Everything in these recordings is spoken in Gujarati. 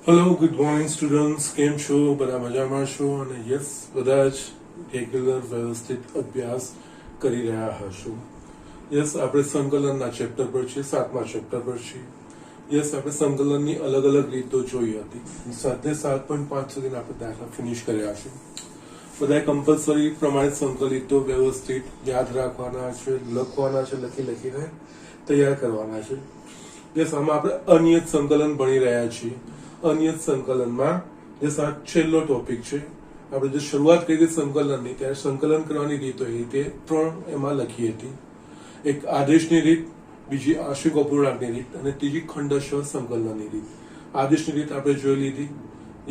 Hello, good morning students. કેમ છો? બધા મજામાં છો? અને યસ, બધા જ રેગ્યુલર વ્યવસ્થિત અભ્યાસ કરી રહ્યા હશો. યસ, આપણે સંકલનના ચેપ્ટર પર છીએ, 7મા ચેપ્ટર પર છીએ. યસ, આપણે સંકલનની અલગ અલગ રીતો જોઈ હતી. સાથે 7.5 સુધી આપણે દાખલા ફિનિશ કર્યા છે. બધા કમ્પલસરી પ્રમાણે સંકલિતો વ્યવસ્થિત યાદ રાખવાના છે, લખવાના છે, લખીને તૈયાર કરવાના છે. યસ, આમાં આપણે અનિયત સંકલન ભણી રહ્યા છીએ. અનિયત સંકલનમાં જે છેલ્લો ટોપિક છે. આપણે જે શરૂઆત કરી હતી સંકલનની, ત્યારે સંકલન કરવાની રીતો એ તે 3 એમાં લખી હતી. એક આદેશની રીત, બીજી આંશિક અપૂર્ણાંકની રીત અને ત્રીજી ખંડશઃ સંકલનની રીત. આદેશની રીત આપણે જોઈ લીધી.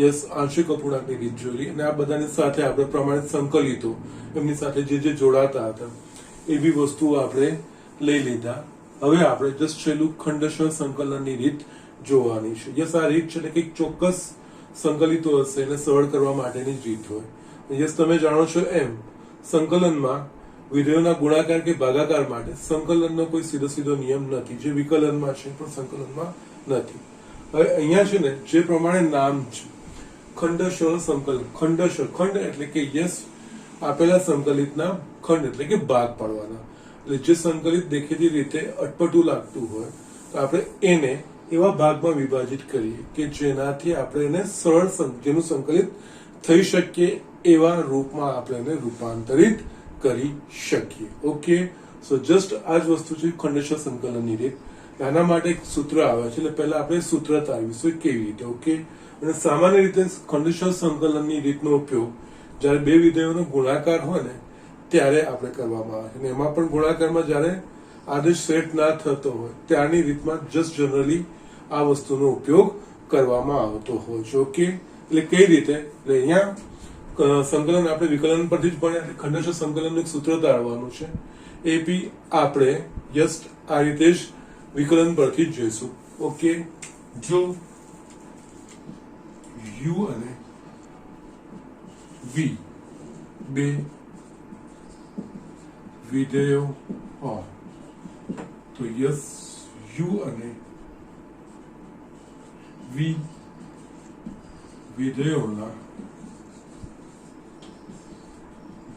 યસ, આંશિક અપૂર્ણાંકની રીત જોઈ લીધી અને આ બધાની સાથે આપણે પ્રમાણિત સંકલિતો એમની સાથે જે જોડાતા હતા એવી વસ્તુઓ આપણે લઈ લીધા. હવે આપણે જસ્ટ છેલ્લું ખંડશઃ સંકલનની રીત જોવાની છે. યસ, આ રીત છે એટલે કે ચોક્કસ સંકલિતો હશે એને સરળ કરવા માટેની જ રીત હોય. યસ, તમે જાણો છો એમ સંકલનમાં વિધેયોના ગુણાકાર કે ભાગાકાર માટે સંકલનનો કોઈ સીધો નિયમ નથી, જે વિકલનમાં છે પણ સંકલનમાં નથી. હવે અહીંયા છે ને જે પ્રમાણે નામ છે ખંડશઃ સંકલન. ખંડ એટલે કે યસ આપેલા સંકલિતના ખંડ એટલે કે ભાગ પાડવાના. એટલે જે સંકલિત દેખીતી રીતે અટપટું લાગતું હોય તો આપણે એને એવા ભાગમાં વિભાજિત કરીએ કે જેનાથી આપણે એને સરળ જેનું સંકલિત થઈ શકીએ એવા રૂપમાં આપણે એને રૂપાંતરિત કરી શકીએ. ઓકે, સો જસ્ટ આ જ વસ્તુ છે ખંડશઃ સંકલનની રીત. આના માટે એક સૂત્ર આવે છે, એટલે પહેલા આપણે સૂત્ર તારવીશું કેવી રીતે. ઓકે, અને સામાન્ય રીતે ખંડશઃ સંકલનની રીતનો ઉપયોગ જ્યારે બે વિધેયોનો ગુણાકાર હોય ને ત્યારે આપણે કરવામાં આવે છે. એમાં પણ ગુણાકારમાં જ્યારે આદેશ સેટ ના થતો હોય ત્યારની રીતમાં જસ્ટ જનરલી આ વસ્તુનો ઉપયોગ કરવામાં આવતો હોય છે. ઓકે, એટલે કઈ રીતે? એટલે અહીંયા સંકલન આપણે વિકલન પરથી જ ભણ્યા, એટલે ખંડશઃ સંકલનનું એક સૂત્ર તારવાનું છે. એ બી આપણે જસ્ટ આ રીતે જ વિકલન પરથી જ જોઈશું. ઓકે, જો યુ અને વી બે વિધેયો હોય તો યસ યુ અને વી વિધેયોના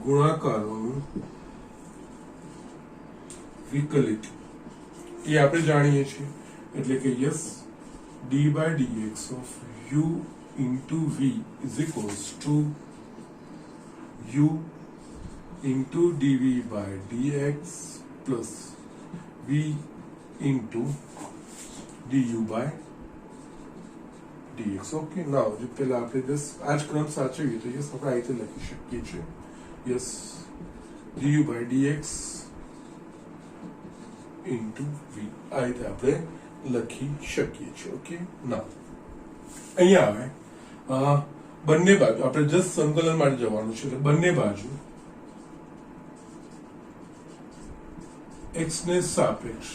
ગુણાકારોનું વિકલિત એ આપણે જાણીએ છીએ. એટલે કે yes d/dx of u into v is equals to u into dv/dx plus v into du/dx. Okay, now જે પહેલા આપણે જસ્ટ આ જ ક્રમ સાચવીએ તો યસ આપણે આ રીતે લખી શકીએ છીએ. યસ, du/dx into v આ રીતે આપણે લખી શકીએ છીએ. ઓકે, નાવ અહીંયા આવે બંને બાજુ આપણે જસ્ટ સંકલન માટે જવાનું છે, એટલે બંને બાજુ x ને સાપેક્ષ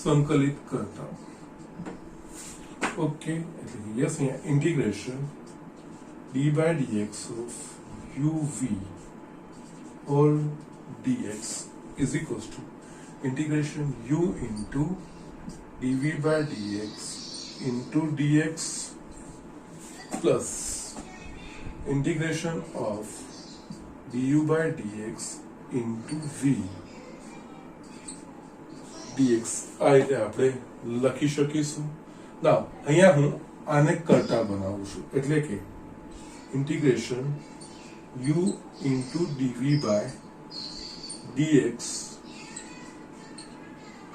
સંકલિત કરતા. ઓકે, એટલે યસ અહીંયા integration d/dx of uv all dx is equals to integration u into dv/dx into dx plus integration of du/dx into v dx આ રીતે આપણે લખી શકીશું. ના, અહીંયા હું આને કરતા બનાવું છું, એટલે કે ઇન્ટિગ્રેશન u into dv/dx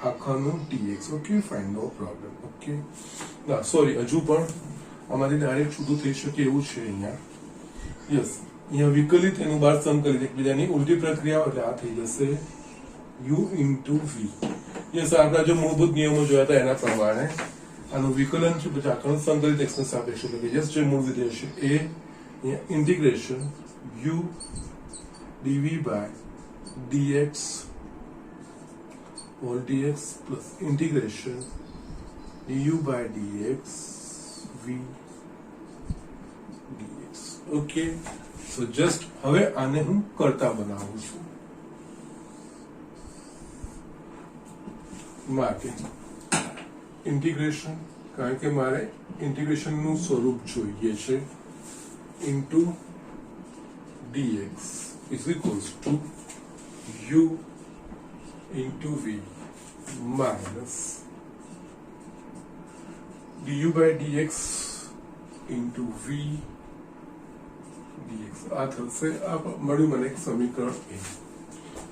આખાનું dx. Okay, fine, no problem. Okay, ના સોરી, હજુ પણ આમાંથી ડાયરેક્ટ છૂટું થઈ શકે એવું છે અહીંયા. યસ, અહીંયા વિકલિત એનું બાર સંકલિત એકબીજાની ઉલટી પ્રક્રિયા એટલે આ થઈ જશે u into v. યસ, આપણા જો મૂળભૂત નિયમો જોયા હતા એના પ્રમાણે આનું વિકલન છે, પછી આખાનું સંકલિત x ને સાપેક્ષ એટલે કે યસ જે મૂળ વિધેય છે એ integration u dv/dx all dx plus integration du/dx v dx. Okay, so just હવે આને હું કરતા બનાવું છું. માટે ઇન્ટિગ્રેશન, કારણ કે મારે ઇન્ટિગ્રેશનનું સ્વરૂપ જોઈએ છે, into dx is equals to u into v minus du by dx into v dx. આ થશે, આ મળ્યું મને એક સમીકરણ એ.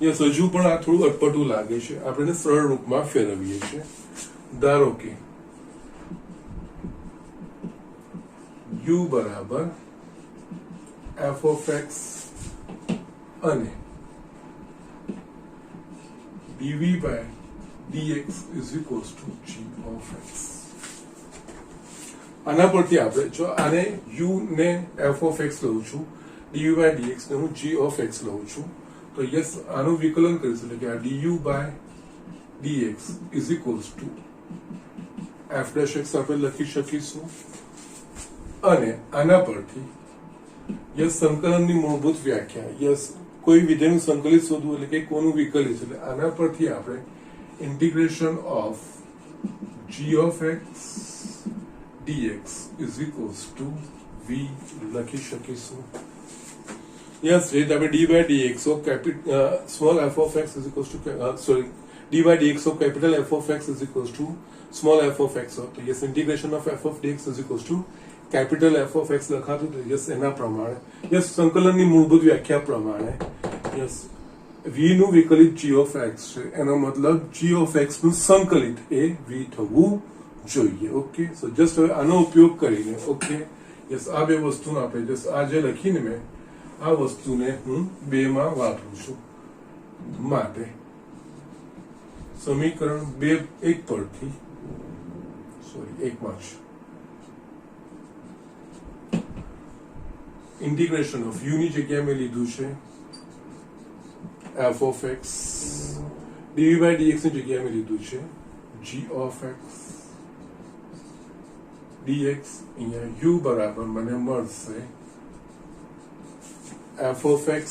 યસ, હજુ પણ આ થોડું અટપટું લાગે છે, આપણે સરળ રૂપમાં ફેરવીએ છીએ. ધારો કે u બરાબર f of x અને dv by dx is equals to g of x. આના પરથી આપણે જો આને u ને f of x લઉં છું, dv by dx ને હું g of x લઉં છું, તો યસ આનું વિકલન કરીશું, એટલે કે આ du by dx is equals to f dash x આપણે લખી શકીશું. અને આના પરથી યસ સંકલનની મૂળભૂત વ્યાખ્યા, યસ કોઈ વિધેયનું સંકલિત શોધવું એટલે કે કોનું વિકલિત, એટલે આના પરથી આપણે integration of g of x dx is equals to v લખી શકીશું. યસ, જે આપણે d by dx of small f of x is equals to d by dx of capital F of x is equals to small f of x. તો yes integration of f of dx is equals to capital f of x લખાતું હતું. યસ, એના પ્રમાણે યસ સંકલનની મૂળભૂત વ્યાખ્યા પ્રમાણે યસ v નું વિકલિત g of x છે, એનો મતલબ g of x નું સંકલિત એ v થવું જોઈએ. ઓકે, સો જસ્ટ હવે આનો ઉપયોગ કરીને ઓકે યસ આ બે વસ્તુને આપણે જસ્ટ આ જે લખીને મેં આ વસ્તુને હું બેમાં વાપરું છું. માટે સમીકરણ 2 પરથી એકમાં જ ઇન્ટિગ્રેશન ઓફ u ની જગ્યાએ મેં લીધું છે f of x, dv by dx ની જગ્યાએ મેં લીધું છે g of x dx. અહીંયા u બરાબર મને મળશે f of x,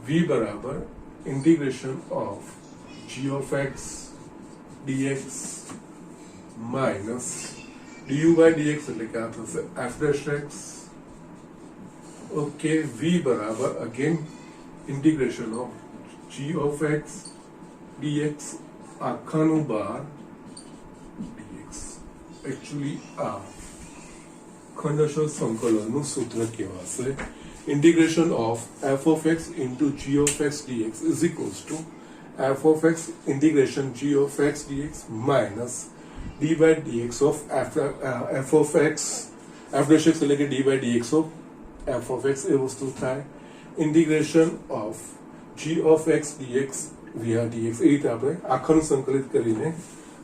v બરાબર integration of g of x dx minus du by dx એટલે કે આ થશે f dash x. Okay, v બરાબર again integration of g of x dx આખાનું બાર dx. એકચ્યુઅલી આ ખંડશઃ સંકલનનું સૂત્ર કહેવાશે. Integration of f of x into g of x dx is equals to f of x integration g of x dx minus d by dx of f of x f dash x એટલે કે d by dx of f of x એ વસ્તુ થાય. Integration of g of x dx via dx એ રીતે આપણે આખાનું સંકલિત કરીને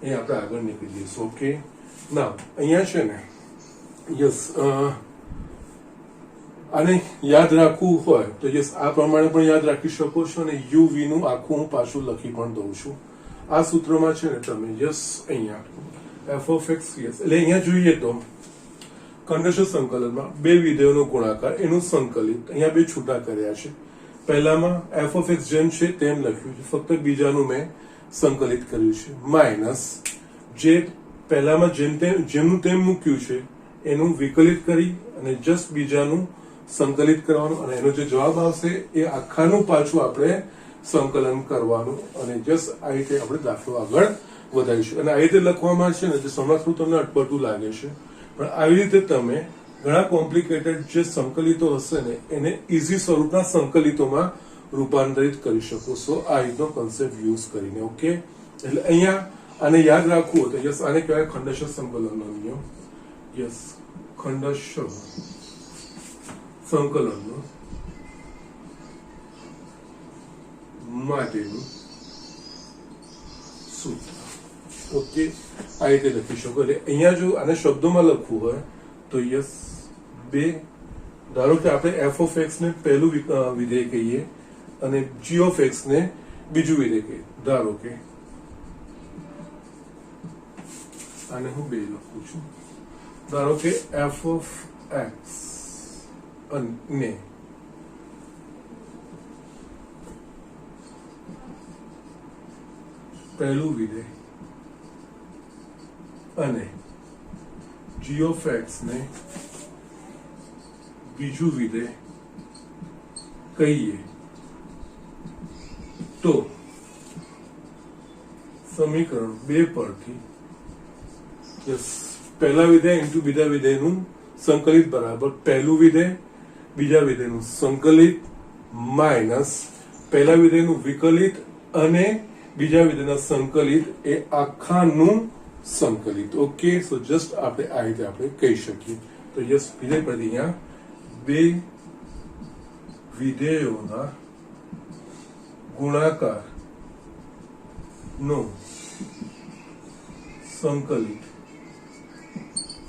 અહીં આપણે આગળ નીકળી જઈશું. ઓકે, ના અહીંયા છે ને યસ આને યાદ રાખવું હોય તો યસ આ પ્રમાણે પણ યાદ રાખી શકો છો, અને u v નું આખું હું પાછું લખી પણ દઉં છું. આ સૂત્રમાં છે ને તમે યસ અહીંયા f of x યસ એટલે અહીંયા જોઈએ તો ખંડશઃ સંકલનમાં બે વિધેયોનો ગુણાકાર એનું સંકલિત અહીંયા બે છૂટા કર્યા છે. પહેલામાં f of x જેમ છે તેમ લખ્યું છે, ફક્ત બીજાનું મેં સંકલિત કર્યું છે, માઇનસ જે પહેલામાં જેમનું તેમ મૂક્યું છે એનું વિકલિત કરી અને જસ્ટ બીજાનું સંકલિત કરવાનું, અને એનો જે જવાબ આવશે એ આખાનું પાછું આપણે સંકલન કરવાનું, અને જસ્ટ આ રીતે આપણે દાખલો આગળ વધારીશું. અને આ રીતે લખવામાં છે ને જે સમજવું તમને અટપટું લાગે છે, પણ આવી રીતે તમે ઘણા કોમ્પ્લિકેટેડ જે સંકલિતો હશે ને એને ઇઝી સ્વરૂપના સંકલિતોમાં રૂપાંતરિત કરી શકો છો આ રીતનો કન્સેપ્ટ યુઝ કરીને. ઓકે, એટલે અહીંયા આને યાદ રાખવું હોય તો યસ આને કહેવાય ખંડશઃ સંકલનનો નિયમ. યસ, ખંડશઃ સંકલનનો માટેનું સૂત્ર. ઓકે, આ રીતે લખી શકો. એટલે અહીંયા જો આને શબ્દોમાં લખવું હોય તો યસ બે, ધારો કે આપણે f of x ને પહેલું વિધેય કહીએ અને g of x ને બીજું વિધેય કહીએ. ધારો કે આને હું બે લખું છું. ધારો કે f of x અને પહેલું વિધેય અને g of x ને બીજું વિધેય કહીએ તો સમીકરણ 2 પરથી પહેલા વિધેય ઇન્ટુ બીજા વિધેયનું સંકલિત બરાબર પહેલું વિધેય બીજા વિધેયનું સંકલિત માઇનસ પહેલા વિધેયનું વિકલિત અને બીજા વિધેયના સંકલિત એ આખાનું સંકલિત. ઓકે, સો જસ્ટ આપણે આ રીતે આપણે કહી શકીએ. તો યસ, વિધેય પરથી અહીંયા બે વિધેયોના ગુણાકાર નો સંકલિત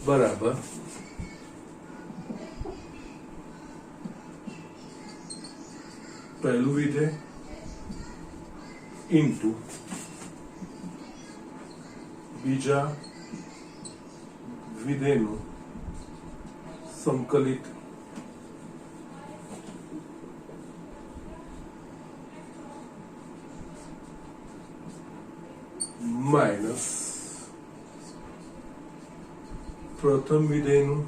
બરાબર પહેલું વિધેય ઇન્ટુ બીજા વિધેયનું સંકલિત માઇનસ પ્રથમ વિધેયનું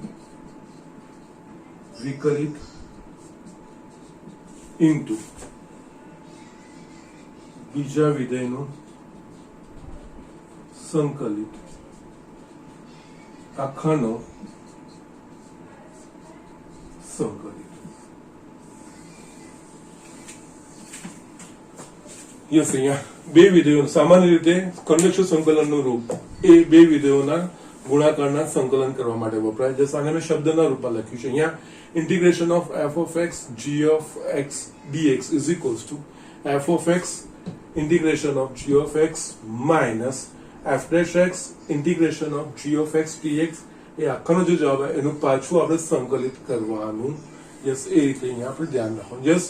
વિકલિત ઇન્ટુ બીજા વિધેયનું સંકલિત આખાનો સંકલિત. યસ, અહીંયા બે વિધેયો સામાન્ય રીતે ખંડેશ સંકલનનું રૂપ એ બે વિધેયોના ગુણાકારના સંકલન કરવા માટે વપરાય છે. આને મેં શબ્દના રૂપમાં લખ્યું છે. અહીંયા integration of f of x g of x dx is equals to f of x integration of g of x minus f dash x integration of g of x dx. એ આખાનો જે જવાબ આવે એનું પાછું આપણે સંકલિત કરવાનું. યસ, એ રીતે અહીંયા આપણે ધ્યાન રાખવાનું. યસ,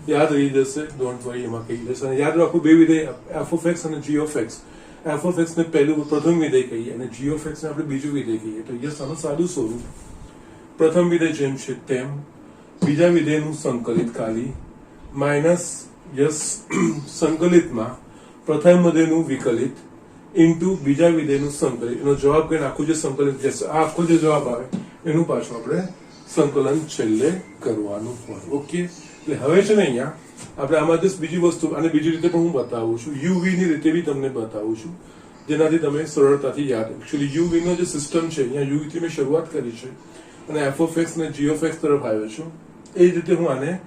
યાદ રહી જશે, ડોન્ટ વરી, એમાં કહી જશે. અને યાદ રાખો બે વિધેય f of x અને g of x. f of x ને પ્રથમ વિધેય કહીએ અને g of x ને આપણે બીજું વિધેય કહીએ. તો યસ, આનું સાદું સ્વરૂપ પ્રથમ વિધેય જેમ છે તેમ બીજા વિધેયનું સંકલિત ખાલી માઇનસ યસ સંકલિતમાં પ્રથમ વિધેયનું વિકલિત ઇન્ટુ બીજા વિધેયનું સંકલિત. એનો જવાબ કહીને આખું જે સંકલિત જશે, આ આખો જે જવાબ આવે એનું પાછું આપણે સંકલન છેલ્લે કરવાનું હોય. ઓકે, એટલે હવે છે ને અહીંયા આપણે આમાં જસ્ટ બીજી વસ્તુ અને બીજી રીતે પણ હું બતાવું છું. યુવી ની રીતે બી તમને બતાવું છું જેનાથી તમે સરળતાથી યાદ. એકચ્યુઅલી યુવી નો જે સિસ્ટમ છે અહીંયા યુવી થી મેં શરૂઆત કરી છે અને f of x ને g of x તરફ આવ્યો છું. એ જ રીતે હું આને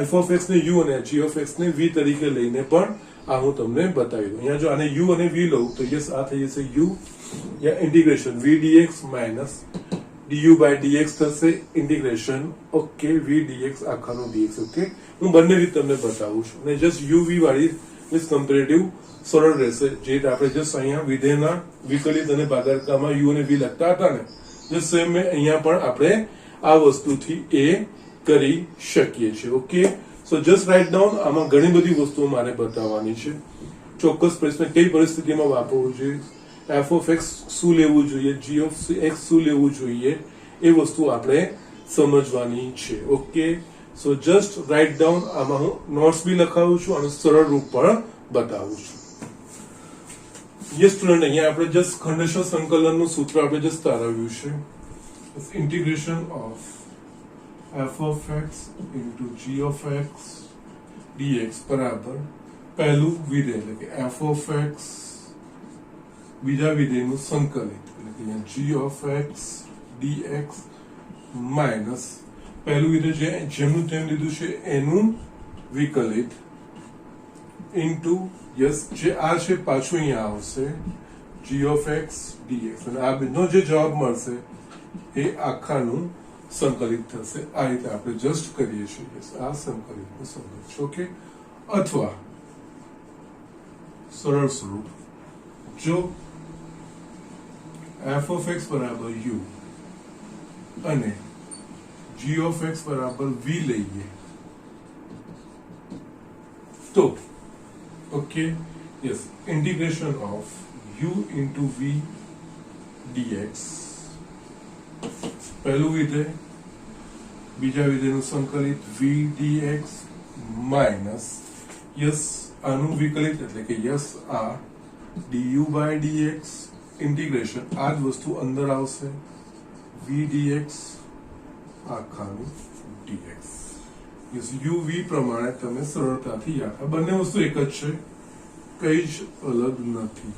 f of x ને u અને g of x ને v તરીકે લઈને પણ આ હું તમને બતાવી દઉં. અહીંયા જો આને u અને v લઉં તો યસ, આ થઈ જશે u yeah integration v dx minus du by dx થશે integration okay v dx આખાનો dx. Okay, હું બંને રીત તમને બતાવું છું અને જસ્ટ uv વાળી ઇઝ કમ્પેરેટિવ સરળ રહેશે. જે આપણે જસ્ટ અહીંયા વિધેયના વિકલિત અને ભાગાકારમાં u અને v લખતા હતા ને, જસ્ટ સેમ મેં અહીંયા પણ આપણે આ વસ્તુથી એ કરી શકીએ છીએ. Okay, so just write down. આમાં ઘણી બધી વસ્તુઓ મારે બતાવવાની છે. ચોક્કસ પ્રશ્ન કઈ પરિસ્થિતિમાં વાપરવું જોઈએ, f of x શું લેવું જોઈએ, g of x શું લેવું જોઈએ, એ વસ્તુ આપણે સમજવાની છે. Okay, so just write down. આમાં હું નોટ્સ બી લખાવું છું અને સરળ રૂપ પણ બતાવું છું. યસ સ્ટુડન્ટ, અહીંયા આપણે જસ્ટ ખંડેશ સંકલનનું સૂત્ર આપણે જસ્ટ તારવ્યું છે. Integration of f of x into g of x dx બરાબર પહેલું વિધેય એટલે કે f of x બીજા વિધેયનું સંકલિત એટલે કે g of x dx minus પહેલું વિધેય જેમનું તેમ લીધું છે એનું વિકલિત ઇન્ટુ યસ જે આ છે પાછું અહીંયા આવશે g of x dx અને આ બંનેનો જે જવાબ મળશે એ આખાનું સંકલિત થશે. આ રીતે આપણે જસ્ટ કરીએ છીએ. આ સંકલિતનું સંકલિત છે. ઓકે, અથવા સરળ સ્વરૂપ જો f of x બરાબર u અને g of x બરાબર v લઈએ તો okay yes integration of u into v dx પહેલું વિધેય બીજા વિધેયનું સંકલિત v dx માઇનસ યસ આનું વિકલિત એટલે કે યસ આ du by dx ઇન્ટિગ્રેશન આ જ વસ્તુ અંદર આવશે વી ડીએક્સ આખાનું ડીએક્સ. યુ વી પ્રમાણે તમે સરળતાથી યાદ. આ બંને વસ્તુ એક જ છે, કઈ જ અલગ નથી.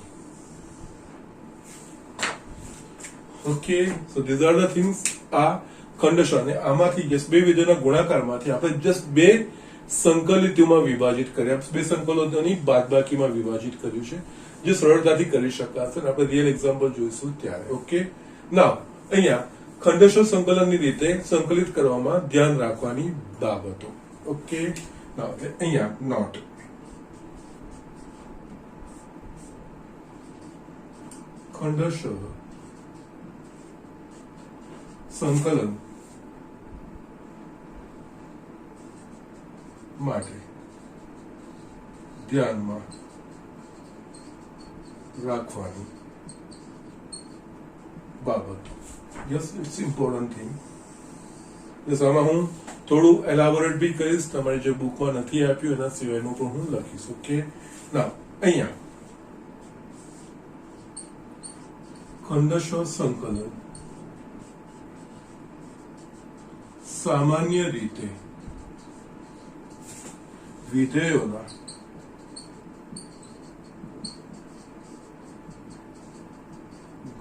Okay, so these are the things. આ ખંડશ અને આમાંથી યસ બે વિધેયોના ગુણાકારમાંથી આપણે જસ્ટ બે સંકલિતોમાં વિભાજિત કર્યા, બે સંકલિતોની બાદબાકીમાં વિભાજિત કર્યું છે, જે સરળતાથી કરી શકાશે અને આપણે રિયલ એક્ઝામ્પલ જોઈશું ત્યારે. ઓકે, નાઉ અહીંયા ખંડશો સંકલનની રીતે સંકલિત કરવામાં ધ્યાન રાખવાની બાબતો. ઓકે, નાઉ અહીંયા નોટ ખંડશ સંકલન માટે ધ્યાનમાં રાખવાની બાબતો. Yes, it's important thing. Yes, આમાં હું થોડું એલાબોરેટ બી કરીશ, તમારી જે બુકમાં નથી આપ્યું એના સિવાયનું પણ હું લખીશ. ઓકે, ના અહીંયા ખંડશ સંકલન સામાન્ય રીતે વિધેયોના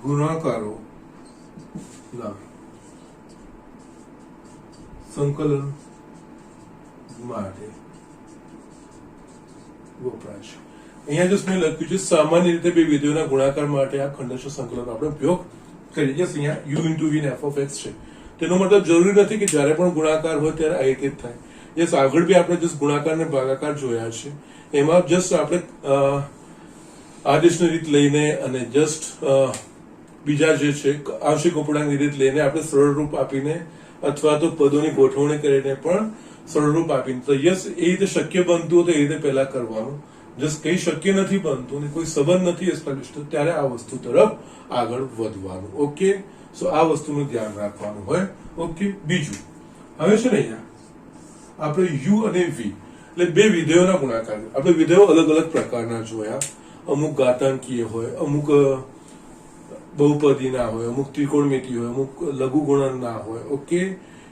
ગુણાકારો ના સંકલન માટે વપરાય છે. અહીંયા જસ્ટ મેં લખ્યું છે સામાન્ય રીતે બે વિધેયોના ગુણાકાર માટે આ ખંડશ સંકલન આપણે ઉપયોગ કરીએ. જસ્ટ અહીંયા યુ ઇન્ટુ વી ને એફ ઓફ એક્સ છે. તેનો મતલબ જરૂરી નથી કે જ્યારે પણ ગુણાકાર હોય ત્યારે આ રીતે જ થાય. યસ, આગળ બી આપણે જસ્ટ ગુણાકાર ને ભાગાકાર જોયા છે. એમાં જસ્ટ આપણે આદેશની રીત લઈને અને જસ્ટ બીજા જે છે આંશિક અપૂર્ણાંકની રીત લઈને આપણે સરળ રૂપ આપીને અથવા તો પદોની ગોઠવણી કરીને પણ સરળ રૂપ આપીને, તો યસ એ રીતે શક્ય બનતું હોય તો એ રીતે પહેલા કરવાનું. જસ્ટ કઈ શક્ય નથી બનતું ને કોઈ સંબંધ નથી એસ્ટાબ્લિશ તો ત્યારે આ વસ્તુ તરફ આગળ વધવાનું. ઓકે, સો આ વસ્તુનું ધ્યાન રાખવાનું હોય. ઓકે, બીજું હવે છે ને અહીંયા આપણે યુ અને વી એટલે બે વિધેયોના ગુણાકાર. આપણે વિધેયો અલગ અલગ પ્રકારના જોયા. અમુક ઘાતાંકીય હોય, અમુક બહુપદીના હોય, અમુક ત્રિકોણમિતિ હોય, અમુક લઘુગુણનના હોય. ઓકે,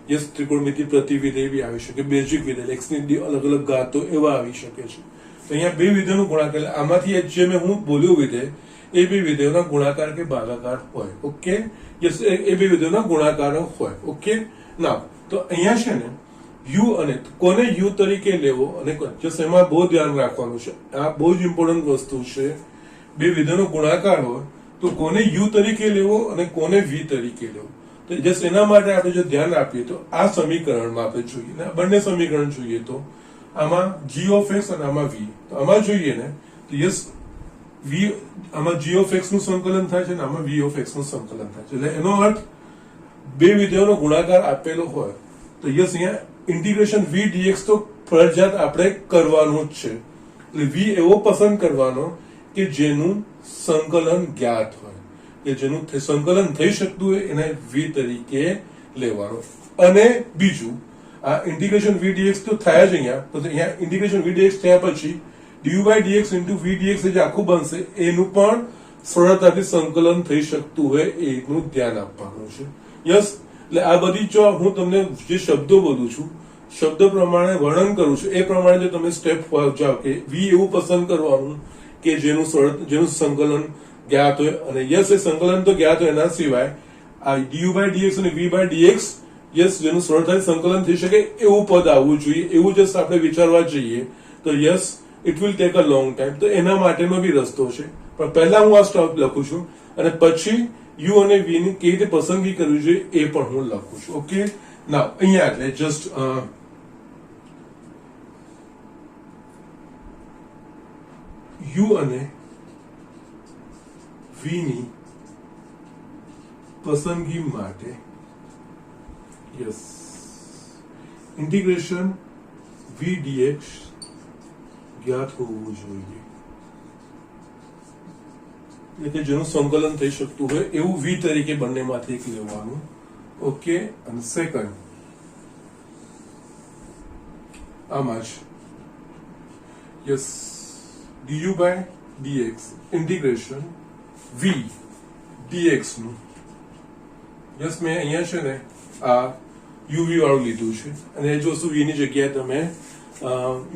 યસ, ત્રિકોણમિતિ પ્રતિવિધેય બી આવી શકે, બેઝિક વિધેય એક્સ ની અલગ અલગ ઘાતો એવા આવી શકે છે. તો અહીંયા બે વિધેયોનું ગુણાકાર, આમાંથી જે મેં હું બોલ્યું વિધેય એ બે વિધેયોના ગુણાકાર કે ભાગાકાર હોય. ઓકે, યસ, એ બે વિધેયોના ગુણાકારો હોય. ઓકે, ના તો અહીંયા છે ને યુ અને કોને યુ તરીકે લેવો અને જસ્ટ એમાં બહુ ધ્યાન રાખવાનું છે. આ બહુ જ ઇમ્પોર્ટન્ટ વસ્તુ છે. બે વિધેયોનો ગુણાકાર હોય તો કોને યુ તરીકે લેવો અને કોને વી તરીકે લેવો. તો જસ્ટ એના માટે આપણે જો ધ્યાન આપીએ તો આ સમીકરણમાં આપણે જોઈએ ને બંને સમીકરણ જોઈએ તો આમાં જી ઓફ એક્સ અને આમાં વી. તો આમાં જોઈએ ને તો યસ વી આમાં જી ઓફ એક્સ નું સંકલન થાય છે ને આમાં વી ઓફ એક્સ નું સંકલન થાય છે. એટલે એનો અર્થ બે વિધેયોનો ગુણાકાર આપેલો હોય તો યસ અહીંયા ઇન્ટિગ્રેશન વી ડીએક્સ તો ફરજિયાત આપણે કરવાનું જ છે. એટલે વી એવો પસંદ કરવાનો કે જેનું સંકલન જ્ઞાત હોય, કે જેનું સંકલન થઈ શકતું હોય એને વી તરીકે લેવાનો. અને બીજું આ ઇન્ટિગ્રેશન વી ડીએક્સ તો થયા જ અહીંયા, તો અહીંયા ઇન્ટિગ્રેશન વી ડીએક્સ થયા પછી d u by d x into v d x જે આખું બનશે એનું પણ સરળતાથી સંકલન થઈ શકતું હોય એનું ધ્યાન આપવાનું છે. યસ, એટલે આ બધી જો હું તમને જે શબ્દો બોલું છું શબ્દ પ્રમાણે વર્ણન કરું છું એ પ્રમાણે જો તમે સ્ટેપ જાઓ કે વી એવું પસંદ કરવાનું કે જેનું સંકલન જ્ઞાત હોય. અને યસ, એ સંકલન તો જ્ઞાત હોય, એના સિવાય આ ડીયુ બાય ડીએક્સ અને વી બાય ડીએક્સ યસ જેનું સરળતાથી સંકલન થઈ શકે એવું પદ આવવું જોઈએ. એવું જસ્ટ આપણે વિચારવા જઈએ તો yes it will take a long time. તો એના માટેનો બી રસ્તો છે, પણ પહેલા હું આ સ્ટોપ લખું છું અને પછી યુ અને વી ની કેવી રીતે પસંદગી કરવી જોઈએ એ પણ હું લખું છું. ઓકે, ના અહીંયા એટલે જસ્ટ યુ અને વી ની પસંદગી માટે યસ ઇન્ટિગ્રેશન વી ડીએક્સ જ્ઞાત હોવું જોઈએ, એટલે કે જેનું સંકલન થઈ શકતું હોય એવું વી તરીકે બંનેમાંથી એક લેવાનું. ઓકે, અને સેકન્ડ આમાં જ yes d u by d x integration v dx નું યસ મેં અહીંયા છે ને આ uv વાળું લીધું છે અને એ જ વસ્તુ v ની જગ્યાએ તમે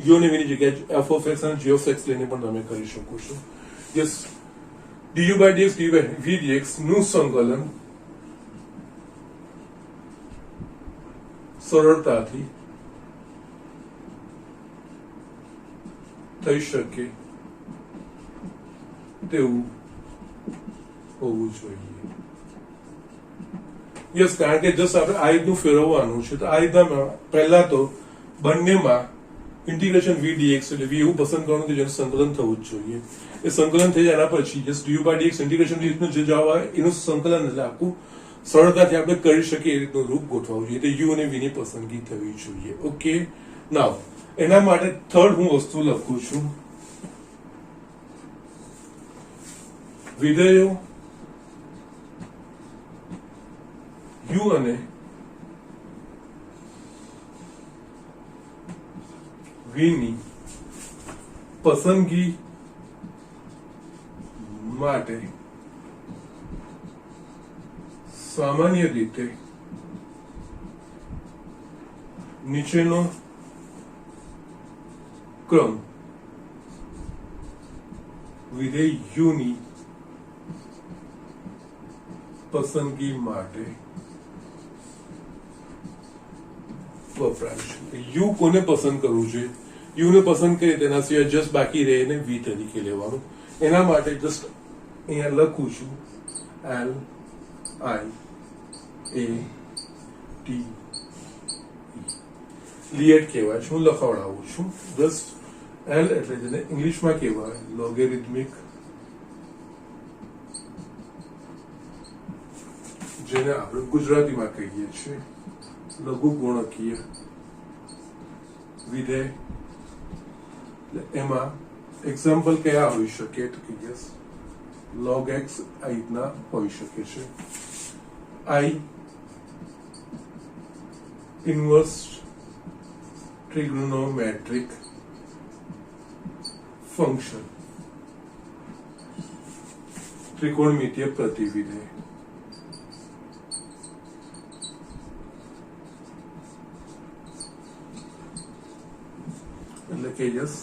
u ને v ની જગ્યાએ f of x અને g of x લઈને પણ તમે કરી શકો છો. Yes du by dx dy v dx નું સંકલન સરળતાથી થઈ શકે તેવું હોવું જોઈએ. યસ કારણ કે જસ્ટ આપણે આ રીતનું ફેરવવાનું છે તો આ રીતના પહેલા તો બંનેમાં ઇન્ટિગ્રેશન v dx એટલે v એવું પસંદ કરવાનું કે જેનું સંકલન થવું જ જોઈએ. એ સંકલન થઈ જાય એના પછી just du by dx integration v નું જે જવાબ આવે એનું સંકલન એટલે આખું સરળતાથી આપણે કરી શકીએ એ રીતનું રૂપ ગોઠવવું જોઈએ. તો u અને v ની પસંદગી થવી જોઈએ. ઓકે, નાવ એના માટે થર્ડ હું વસ્તુ લખું છું, વિધેયો u અને v ની પસંદગી માટે સામાન્ય રીતે નીચેનો ક્રમ વિધેય u ની પસંદગી માટે વપરાય છે. u કોને પસંદ કરવું છે? u ને પસંદ કરીએ તેના સિવાય જસ્ટ બાકી રહે ને v તરીકે લેવાનું. એના માટે જસ્ટ અહીંયા લખું છું l i a t લીએટ કહેવાય છે. હું લખાવડાવું છું. જસ્ટ l એટલે જેને ઇંગ્લિશમાં કહેવાય લોગેરિધમિક, જેને આપણે ગુજરાતીમાં કહીએ છીએ લઘુગુણકીય વિધેય. એમાં એક્ઝામ્પલ કયા હોઈ શકે તો કે યસ log x આ રીતના હોઈ શકે છે. I inverse trigonometric function ત્રિકોણમિતીય પ્રતિવિધેય. એટલે કે yes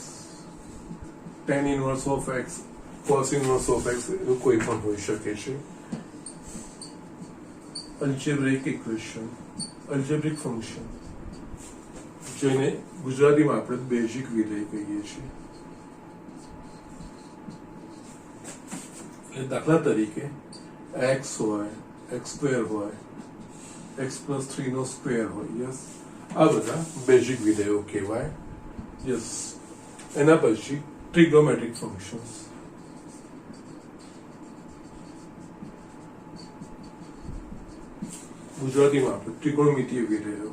tan inverse of x, cos inverse of x એવું કોઈ પણ હોઈ શકે છે. અલ્જેબ્રિક ઇક્વેશન, અલ્જેબ્રિક ફંક્શન, જેને ગુજરાતીમાં આપણે બેઝિક વિધેય કહીએ છીએ. એટલે દાખલા તરીકે x હોય, x સ્ક્વેર હોય, x પ્લસ 3 નો સ્ક્વેર હોય. યસ, આ બધા બેઝિક વિધેયો કહેવાય. યસ, એના પછી ટ્રિગ્નોમેટ્રિક ફંક્શન્સ, ગુજરાતીમાં આપણે ત્રિકોણમિતીય વિધેયો.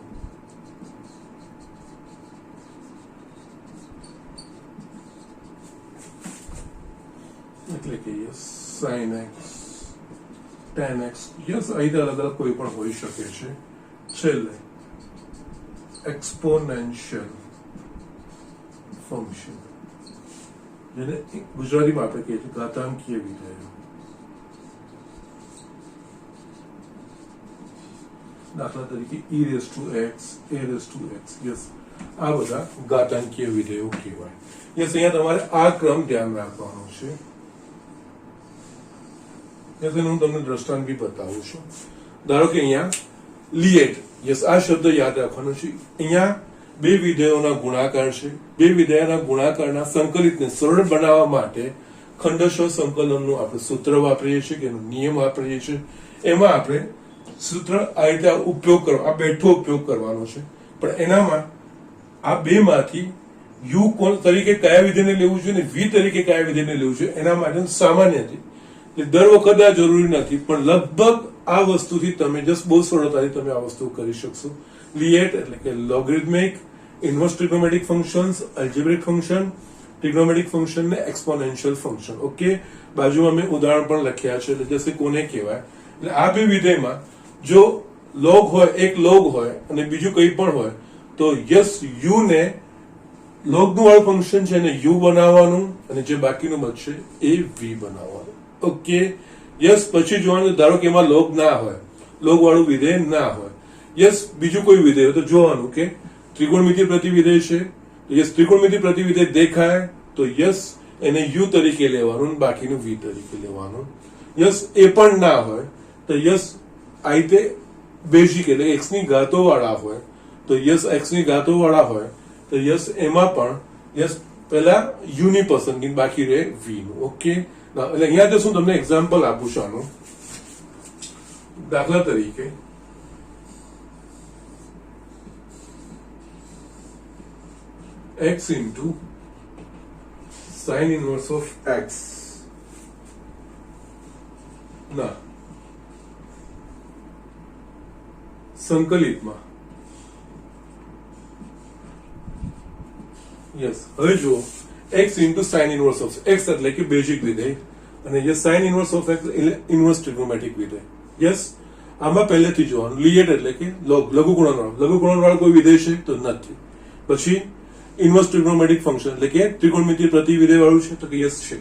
એટલે કે yes sin x, tan x, yes અહીં અલગ અલગ કોઈ પણ હોઈ શકે છે. છેલ્લે એક્સપોનેન્શિયલ ફંક્શન, જેને ગુજરાતીમાં આપણે કહીએ છીએ ઘાતાંકીય વિધેયો. દાખલા તરીકે e raised to x, a raised to x. Yes, આ બધા ઘાતાંકીય વિધેયો કહેવાય. યસ, અહીંયા તમારે આ ક્રમ ધ્યાન રાખવાનો છે. યસ, હું તમને દ્રષ્ટાંત બી બતાવું છું. ધારો કે અહીંયા લીએટ, યસ આ શબ્દ યાદ રાખવાનો છે. અહીંયા બે વિધેયોના ગુણાકાર છે. બે વિધેયોના ગુણાકારના સંકલિતને સરળ બનાવવા માટે ખંડશઃ સંકલનનું આપણે સૂત્ર વાપરીએ છીએ, એનો નિયમ વાપરીએ છીએ. એમાં આપણે સૂત્ર આ રીતે ઉપયોગ કરો, આ બેઠો ઉપયોગ કરવાનો છે. પણ એનામાં આ બે માંથી u તરીકે કયા વિધેયને લેવું જોઈએ અને v તરીકે કયા વિધેયને લેવું જોઈએ એના માટે સામાન્ય છે. દર વખતે આ જરૂરી નથી, પણ લગભગ આ વસ્તુથી તમે જસ્ટ બહુ સરળતાથી તમે આ વસ્તુ કરી શકશો. લીએટ એટલે કે logarithmic, inverse trigonometric functions, અલ્જેબ્રિક function, trigonometric function ને એક્સપોનેન્શિયલ ફંક્શન. ઓકે, બાજુમાં મેં ઉદાહરણ પણ લખ્યા છે. એટલે જશે કોને કહેવાય. એટલે આ બે વિધેયમાં જો લોગ હોય, એક લોગ હોય અને બીજું કંઈ પણ હોય, તો યસ u ને લોગનું વાળું ફંક્શન છે એને u બનાવવાનું અને જે બાકીનું બચશે એ v બનાવવાનું. ઓકે, યસ પછી જોવાનું, ધારો કે એમાં લોગ ના હોય, લોગ વાળું વિધેય ના હોય, યસ બીજું કોઈ વિધેય તો જોવાનું કે ત્રિકોણમિતિ પ્રતિવિધેય છે, યસ ત્રિકોણમિતિ પ્રતિવિધેય દેખાય તો યસ એને યુ તરીકે લેવાનું, બાકીનું વી તરીકે લેવાનું. યસ એ પણ ના હોય તો યસ આ રીતે બેઝિક એટલે એક્સ ની ઘાતો વાળા હોય તો યસ એક્સ ની ઘાતો વાળા હોય તો યસ એમાં પણ યસ પહેલા યુ ની પસંદગી, બાકી રહે વી નું. ઓકે, એટલે અહીંયા તો શું તમને એક્ઝામ્પલ આપું છું આનું. દાખલા તરીકે x into sin inverse of x ના સંકલિતમાં યસ હવે જુઓ x into sin inverse of x એટલે કે બેઝિક વિધેય અને yes sin inverse of x inverse trigonometric વિધેય. યસ આમાં પહેલેથી જોવાનું લિએટ એટલે કે લઘુગુણનવાળું કોઈ વિધેય છે તો નથી. પછી ઇન્વર્સ ટ્રિગ્નોમેટ્રિક ફંક્શન એટલે કે ત્રિકોણમિતિય પ્રતિવિધેય વાળું છે તો કે યસ છે.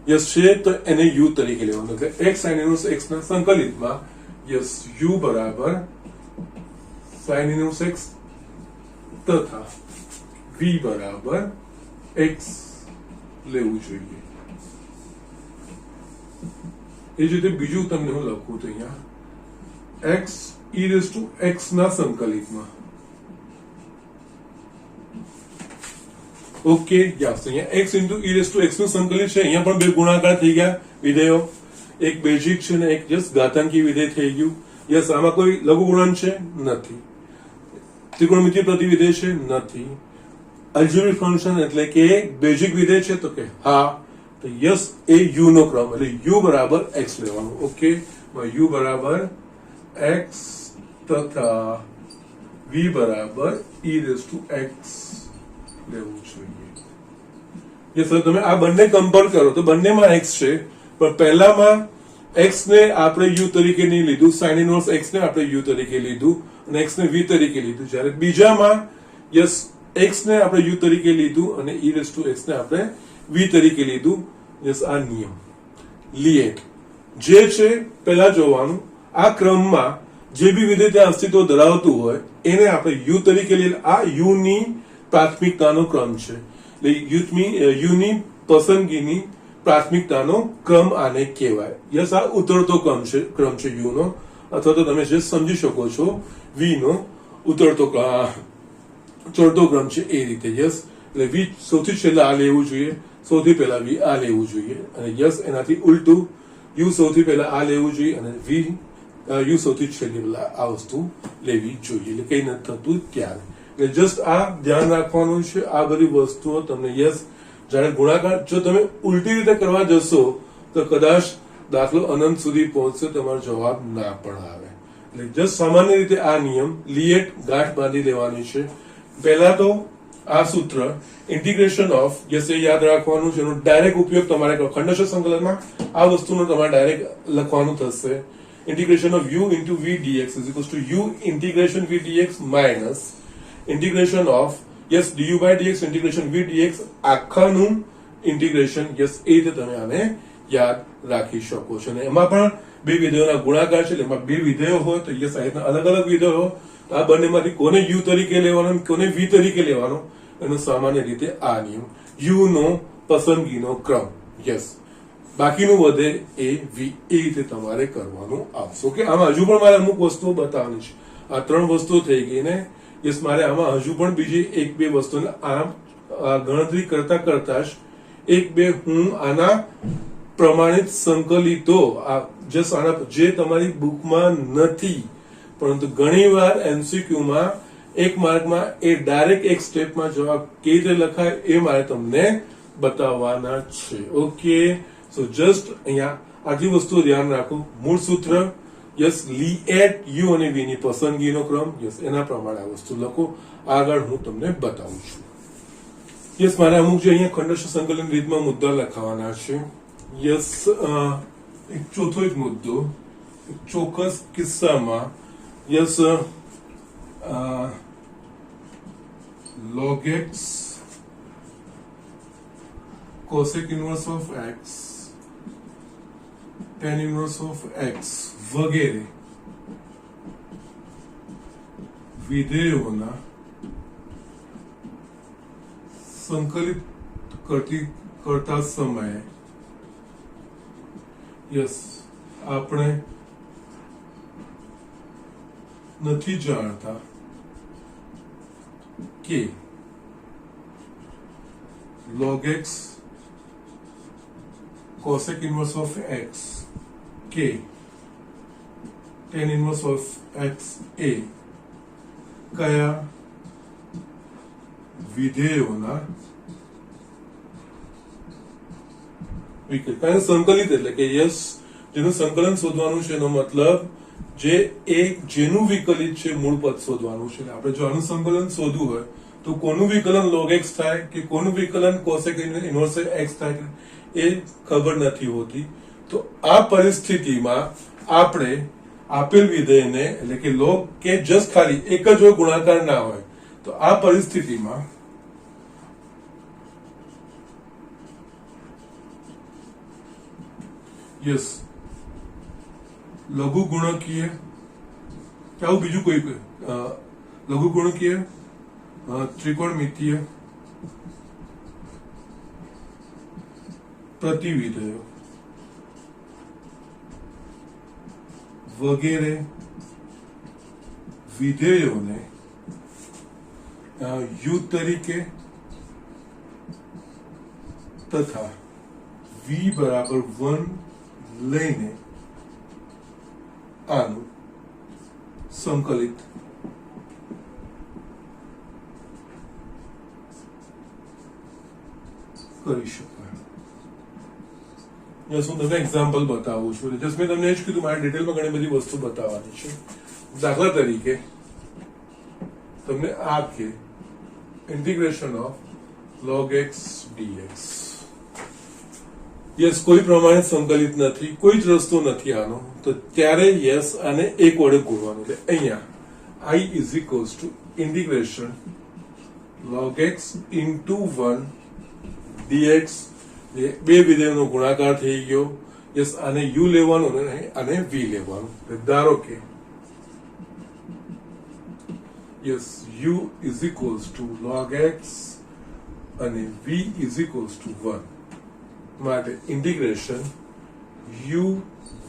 યસ છે તો એને u તરીકે લેવાનું, એટલે x sin inverse x ના સંકલિતમાં યસ u બરાબર sin inverse x તથા v બરાબર x લેવું જોઈએ. એ જ રીતે બીજું તમને હું લખું તો અહીંયા x e raised to x ના સંકલિતમાં. ઓકે, યસ અહીંયા x into e raised to x નું સંકલિત છે, અહીંયા પણ બે ગુણાકાર થઈ ગયા વિધેયો, એક બેઝિક છે ને એક જસ્ટ ઘાતાંકી વિધેય થઈ ગયું. યસ આમાં કોઈ લઘુગુણન છે નથી, ત્રિકોણમિતિય પ્રતિવિધેય છે નથી, અલ્જેબ્રિક ફંક્શન એટલે કે બેઝિક વિધેય છે તો કે હા, તો યસ એ u નો ક્રમ એટલે u બરાબર x લેવાનું. ઓકે, u બરાબર x તથા v બરાબર e raised to x લેવું જોઈએ. યસ તમે આ બંને કમ્પેર કરો તો બંનેમાં x છે, પણ પહેલામાં x ને આપણે u તરીકે નહીં લીધું, sin inverse x ને આપણે u તરીકે લીધું અને x ને v તરીકે લીધું, જ્યારે બીજામાં યસ x ને આપણે u તરીકે લીધું અને e raised to x ને આપણે v તરીકે લીધું. યસ આ નિયમ લિએટ જે છે પહેલા જોવાનું, આ ક્રમમાં જે બી વિધેય ત્યાં અસ્તિત્વ ધરાવતું હોય એને આપણે u તરીકે લઈએ. આ u ની પ્રાથમિકતાનો ક્રમ છે એટલે u ની પસંદગીની પ્રાથમિકતાનો ક્રમ આને કહેવાય. યસ આ ઉતરતો ક્રમ છે u નો, અથવા તો તમે જે સમજી શકો છો v નો ઉતરતો ચડતો ક્રમ છે એ રીતે. યસ એટલે v સૌથી છેલ્લા આ લેવું જોઈએ, સૌથી પહેલા v આ લેવું જોઈએ, અને યસ એનાથી ઉલટું u સૌથી પહેલા આ લેવું જોઈએ અને v u સૌથી છેલ્લી પહેલા આ વસ્તુ લેવી જોઈએ. એટલે કઈ નથી થતું ત્યારે, એટલે જસ્ટ આ ધ્યાન રાખવાનું છે. આ બધી વસ્તુઓ તમને યસ જ્યારે ગુણાકાર જો તમે ઉલટી રીતે કરવા જશો તો કદાચ દાખલો અનંત સુધી પહોંચશે, તમારો જવાબ ના પણ આવે. એટલે જસ્ટ સામાન્ય રીતે આ નિયમ લિએટ ગાંઠ બાંધી લેવાની છે. પહેલા તો આ સૂત્ર ઇન્ટિગ્રેશન ઓફ યસ એ યાદ રાખવાનું છે, એનો ડાયરેક્ટ ઉપયોગ તમારે ખંડશ સંકલનમાં આ વસ્તુનો તમારે ડાયરેક્ટ લખવાનું થશે. integration of u into v dx is equals to u integration v dx minus integration of yes du by dx integration v dx આખાનું integration yes એ રીતે તમે આને યાદ રાખી શકો છો. અને એમાં પણ બે વિધેયોના ગુણાકાર છે, એમાં બે વિધેયો હોય તો yes આ રીતના અલગ અલગ વિધેયો હોય તો આ બંનેમાંથી કોને u તરીકે લેવાનો અને કોને v તરીકે લેવાનો એનો સામાન્ય રીતે આ નિયમ u નો પસંદગીનો ક્રમ. યસ બાકીનું વધે એ v એ રીતે તમારે કરવાનું આવશે. ઓકે, આમાં હજુ પણ મારે અમુક વસ્તુઓ બતાવવાની છે. આ ત્રણ વસ્તુઓ થઈ ગઈ ને યસ મારે આમાં હજુ પણ બીજી એક બે વસ્તુને આમ ગણતરી કરતા કરતા જ એક બે હું આના પ્રમાણિત સંકલિતો જસ્ટ આના જે તમારી બુકમાં નથી પરંતુ ઘણીવાર એમસીક્યુ માં એક માર્કમાં એ ડાયરેક્ટ એક સ્ટેપમાં જવાબ કેવી રીતે લખાય એ મારે તમને બતાવવાના છે. ઓકે, સો જસ્ટ અહીંયા આટલી વસ્તુઓ ધ્યાન રાખો. મૂળ સૂત્ર યસ લિએટ u અને v ની પસંદગીનો ક્રમ, યસ એના પ્રમાણે આ વસ્તુ લખો. આગળ હું તમને બતાવું છું. યસ મારે અમુક જે અહીંયા ખંડશ સંકલન રીતમાં મુદ્દા લખાવાના છે. યસ એક ચોથો એક મુદ્દો, ચોક્કસ કિસ્સામાં yes log x cosec inverse of x tan inverse of x વગેરે વિધેયોના સંકલિત કરતા સમયે યસ આપણે નથી જાણતા કે log x cosec inverse of x k tan inverse of x a કયા વિધેયોના વિકલ્પ કારણ સંકલિત એટલે કે યસ જેનું સંકલન શોધવાનું છે એનો મતલબ જે એક જેનું વિકલિત છે મૂળ પદ શોધવાનું છે આપણે જો આનું સંકલન શોધવું હોય તો કોનું વિકલન log x થાય કે કોનું વિકલન cosec inverse x થાય એ ખબર નથી હોતી તો આ પરિસ્થિતિમાં આપણે આપેલ વિધેયને એટલે કે log કે જસ્ટ ખાલી એક જ હોય ગુણાકાર ના હોય તો આ પરિસ્થિતિમાં યસ લઘુ ગુણકીય કે આવું બીજું કોઈ લઘુ ગુણકીય ત્રિકોણમિતીય પ્રતિવિધેયો વગેરે વિધેયોને યુ તરીકે તથા v બરાબર 1 લઈને આનું સંકલિત કરી શકાય હું તમને એક્ઝામ્પલ બતાવું છું જસ્ટ મેં તમને એ જ કીધું મારે ડિટેલમાં ઘણી બધી વસ્તુ બતાવવાની છે દાખલા તરીકે તમને આ કે integration of log x dx yes કોઈ પ્રમાણે સંકલિત નથી કોઈ જ રસ્તો નથી આનો તો ત્યારે યસ આને એક વડે ગુણવાનું એટલે અહીંયા I is equals to integration log x into 1 dx બે વિધેયનો ગુણાકાર થઈ ગયો યસ આને u લેવાનું અને v લેવાનું ધારો કે yes u is equals to log x અને v is equals to 1 માટે ઇન્ટિગ્રેશન u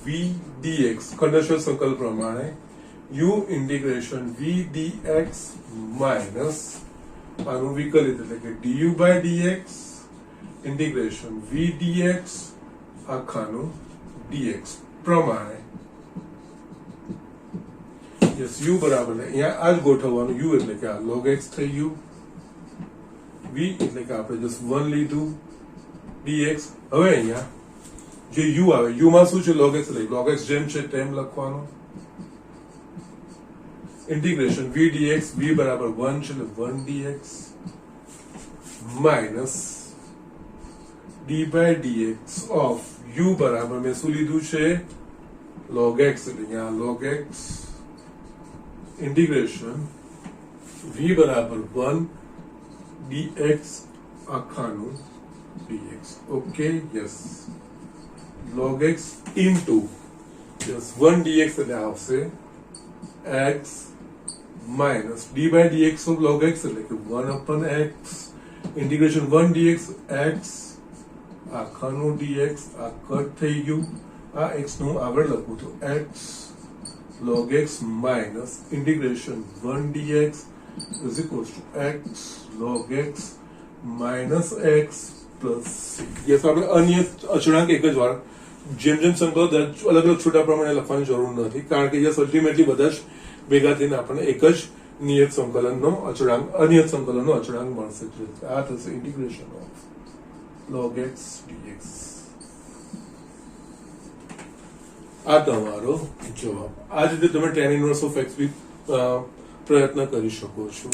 v dx ખંડેશ્વર સંકલ્પ પ્રમાણે u integration v dx minus આનું વિકલિત એટલે કે du by dx integration v dx આખાનું dx પ્રમાણે યસ u બરાબર અહીંયા આ જ ગોઠવવાનું u એટલે કે આ log x થઈ ગયું v એટલે કે આપણે જસ્ટ 1 લીધું dx હવે અહીંયા જે u આવે u માં શું છે log x એટલે log x જેમ છે તેમ લખવાનું ઇન્ટિગ્રેશન v dx v બરાબર 1 છે એટલે 1 dx minus d by dx of u બરાબર મેં શું લીધું છે log x એટલે અહીંયા log x ઇન્ટિગ્રેશન v બરાબર 1 dx આખાનું dx okay yes log x into yes 1 dx એટલે આવશે x minus d by dx of log x એટલે કે 1 upon x integration 1 dx x આખાનું dx આ કટ થઈ ગયું આ x નું આગળ લખું તો x log x minus integration 1 dx is equals to x log x minus x plus c yes આપણે અન્ય અચળાંક એક જ વાર જેમ જેમ સંકલન અલગ અલગ છૂટા પ્રમાણે લખવાની જરૂર નથી કારણ કે યસ અલ્ટિમેટલી બધા જ ભેગા થઈને આપણને એક જ નિયત સંકલનનો અચળાંક અનિયત સંકલનનો અચળાંક મળશે આ થશે integration of log x dx આ તમારો જવાબ આ જ રીતે તમે tan inverse of x બી પ્રયત્ન કરી શકો છો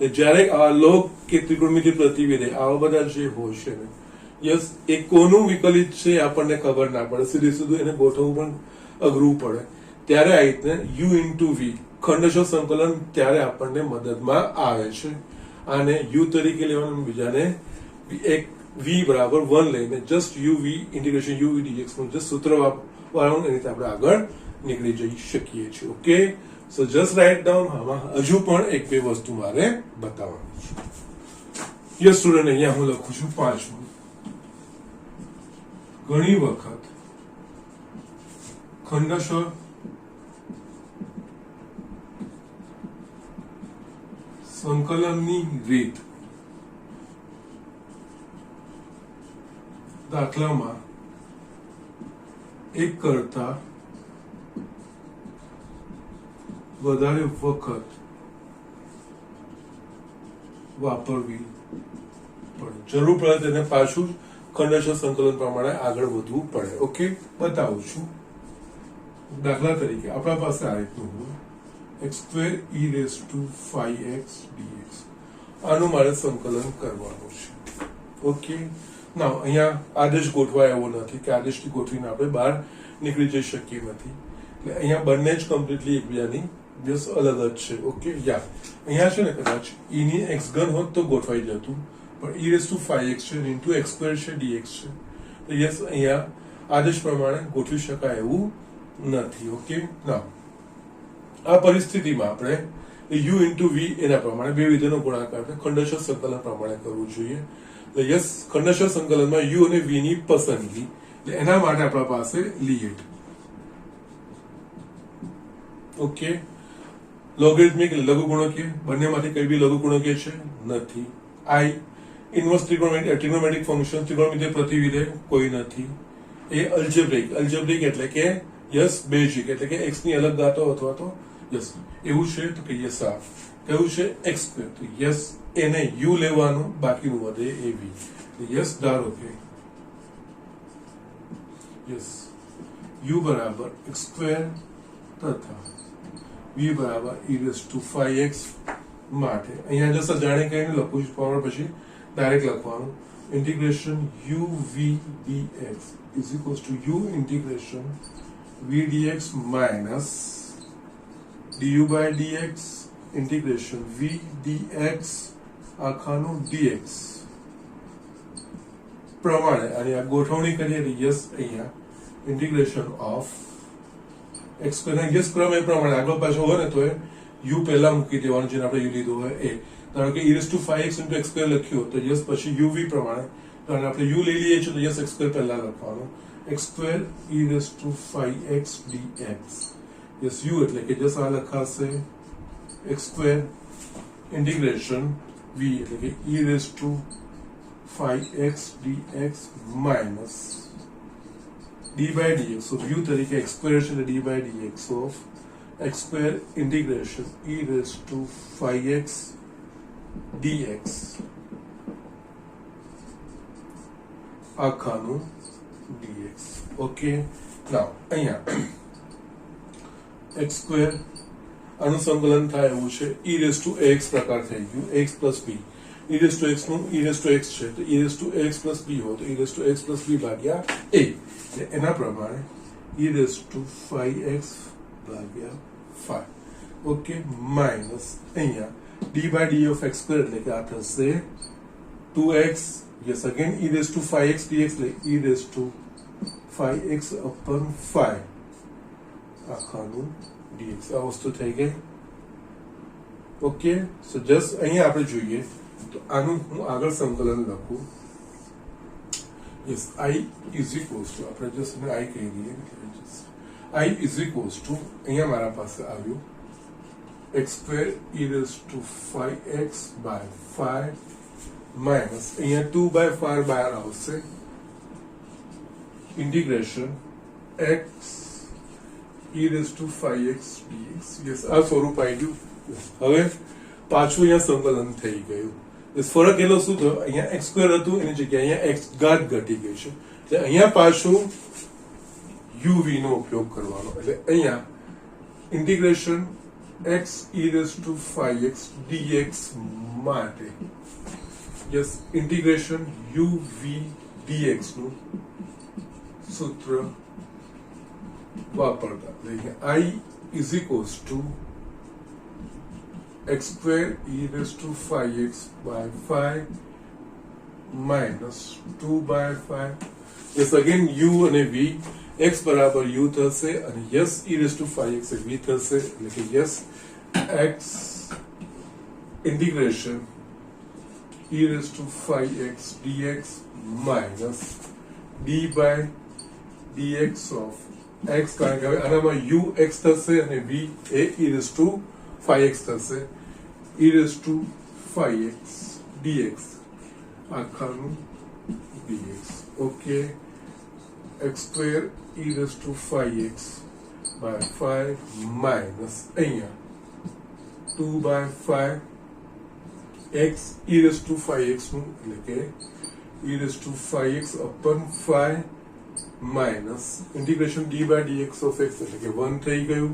જ્યારે આ log કે ત્રિકોણમિતિ પ્રતિવિધેય આવા બધા જે હોય છે ને યસ એ કોનું વિકલિત છે આપણને ખબર ના પડે સીધું સીધું એને ગોઠવવું પણ અઘરું પડે ત્યારે આ રીતે u into v ખંડેશ્વર સંકલન ત્યારે આપણને મદદમાં આવે છે આને u તરીકે લેવાનું બીજાને એક v બરાબર 1 લઈને just uv integration uv dx નું જે સૂત્ર વાળું એ રીતે આપણે આગળ નીકળી જઈ શકીએ છીએ. Okay, so just write down. આમાં હજુ પણ એક બે વસ્તુ મારે બતાવવાની છે. યસ સ્ટુડન્ટ, અહીંયા હું લખું છું 5. ઘણી વખત ખંડશ સંકલનની રીત દાખલામાં એક કરતા વધારે વખત વાપરવી પડે. જરૂર પડે તેને પાછું ખંડશ સંકલન પ્રમાણે આગળ વધવું પડે. ઓકે, બતાવું છું. દાખલા તરીકે આપણા પાસે આ રીતનું હોય x² e⁵x dx. આનું મારે સંકલન કરવાનું છે. ઓકે, ના અહીંયા આદેશ ગોઠવાય એવો નથી કે આદેશથી ગોઠવીને આપણે બહાર નીકળી જઈ શકીએ નથી. એટલે અહીંયા બંને જ કમ્પ્લીટલી એકબીજાની બેસ અલગ જ છે. ઓકે, યા અહીંયા છે ને કદાચ e ની x ઘન હોત તો ગોઠવાઈ જતું, પણ e⁵x છે ઇન્ટુ x² છે dx છે. તો યસ, અહીંયા આદેશ પ્રમાણે ગોઠવી શકાય એવું નથી. ઓકે, ના આ પરિસ્થિતિમાં આપણે u ઇન્ટુ v એના પ્રમાણે બે વિધેયનો ગુણાકાર ખંડશ સંકલન પ્રમાણે કરવું જોઈએ. એટલે યસ, ખંડશ સંકલનમાં u અને v ની પસંદગી, એટલે એના માટે આપણા પાસે લિએટ. ઓકે, લોગરિથમિક એટલે લઘુગુણકીય, બંનેમાંથી કઈ બી લઘુગુણકીય છે નથી. i ઇન્વર્સ ટ્રિગોનોમેટ્રિક ફંક્શન, ત્રિકોણમિતિય પ્રતિવિધેય કોઈ નથી. એ અલ્જેબ્રિક એટલે કે યસ બેઝિક એટલે કે x ની અલગ ઘાતો અથવા તો યસ એવું છે તો કે યસ આ કયું છે x². તો યસ એને u લેવાનું, બાકીનું વધે એ v. યસ, ધારો કે યસ u બરાબર x² તથા v બરાબર e⁵x માટે અહીંયા જસ્ટ જાણે કઈને લખું છું, પાવર પછી ડાયરેક્ટ લખવાનું. Integration u v dx is equals to u integration v dx minus du by dx integration v dx આખાનું dx પ્રમાણે. અને આ ગોઠવણી કરીએ યસ અહીંયા ઇન્ટિગ્રેશન ઓફ x². યસ, ક્રમ એ પ્રમાણે આગળ પાછળ હોય ને તો u પહેલા મૂકી દેવાનું, જેને આપણે u લીધો હોય એ. ધારો કે e⁵x ઇન્ટુ x² લખ્યું તો યસ પછી uv પ્રમાણે, તો આપણે u લઈ લઈએ છીએ તો યસ x² પહેલા લખવાનું. x² e⁵x dx. Yes, u એટલે કે જસ આ લખાશે x² ઇન્ટિગ્રેશન v એટલે કે e⁵x dx minus d by dx of u તરીકે x² છે એટલે d by dx of x² integration e⁵x dx આખાનું dx. ઓકે, નાઉ અહીંયા x² આનું સંકલન થાય એવું છે e⁵x પ્રકાર થઈ ગયું, x પ્લસ b. e⁵x નું e⁵x છે તો e⁵x પ્લસ b હોય તો e⁵x પ્લસ b ભાગ્યા a. એટલે એના પ્રમાણે e⁵x ભાગ્યા 5. ઓકે, માઇનસ અહીંયા d by d of x² એટલે કે આ થશે 2x. Yes, again e⁵x dx એટલે e⁵x upon 5 આખાનું dx. આ વસ્તુ થઈ ગઈ. ઓકે, સો જસ્ટ અહીંયા આપણે જોઈએ તો આનું હું આગળ સંકલન લખું. Yes, i is equals to આપણે જસ્ટ i કહી દઈએ. i ઇઝ ઇક્વલ્સ ટુ અહીંયા મારા પાસે આવ્યું x² e⁵x by 5 માઇનસ અહીંયા 2 by 5 બહાર આવશે integration x e⁵x dx. Yes, આ સ્વરૂપ આવી ગયું. હવે પાછું અહીંયા સંકલન થઈ ગયું. ફરક એટલો શું થયો, અહીંયા x² હતું એની જગ્યાએ અહીંયા x ઘાત ઘટી ગઈ છે. એટલે અહીંયા પાછું uv નો ઉપયોગ કરવાનો. એટલે અહીંયા ઇન્ટિગ્રેશન x e⁵x dx માટે યસ ઇન્ટિગ્રેશન uv dx નું સૂત્ર વાપરતા. એટલે i is equals to x² e⁵x by 5 minus 2 by 5. Yes, again u અને v x બરાબર u થશે અને yes e raise to 5x એ v થશે એટલે કે yes x integration e raise to 5x dx minus d by dx of x કારણ કે હવે આનામાં u x થશે અને v એ e રેઝ ટુ 5x થશે e raise to 5x dx આખાનું dx okay x square e raised to 5x by 5 minus અહીંયા 2 by 5 x e raised to 5x નું એટલે કે e raised to 5x upon 5 minus integration d by dx of x એટલે કે 1 થઈ ગયું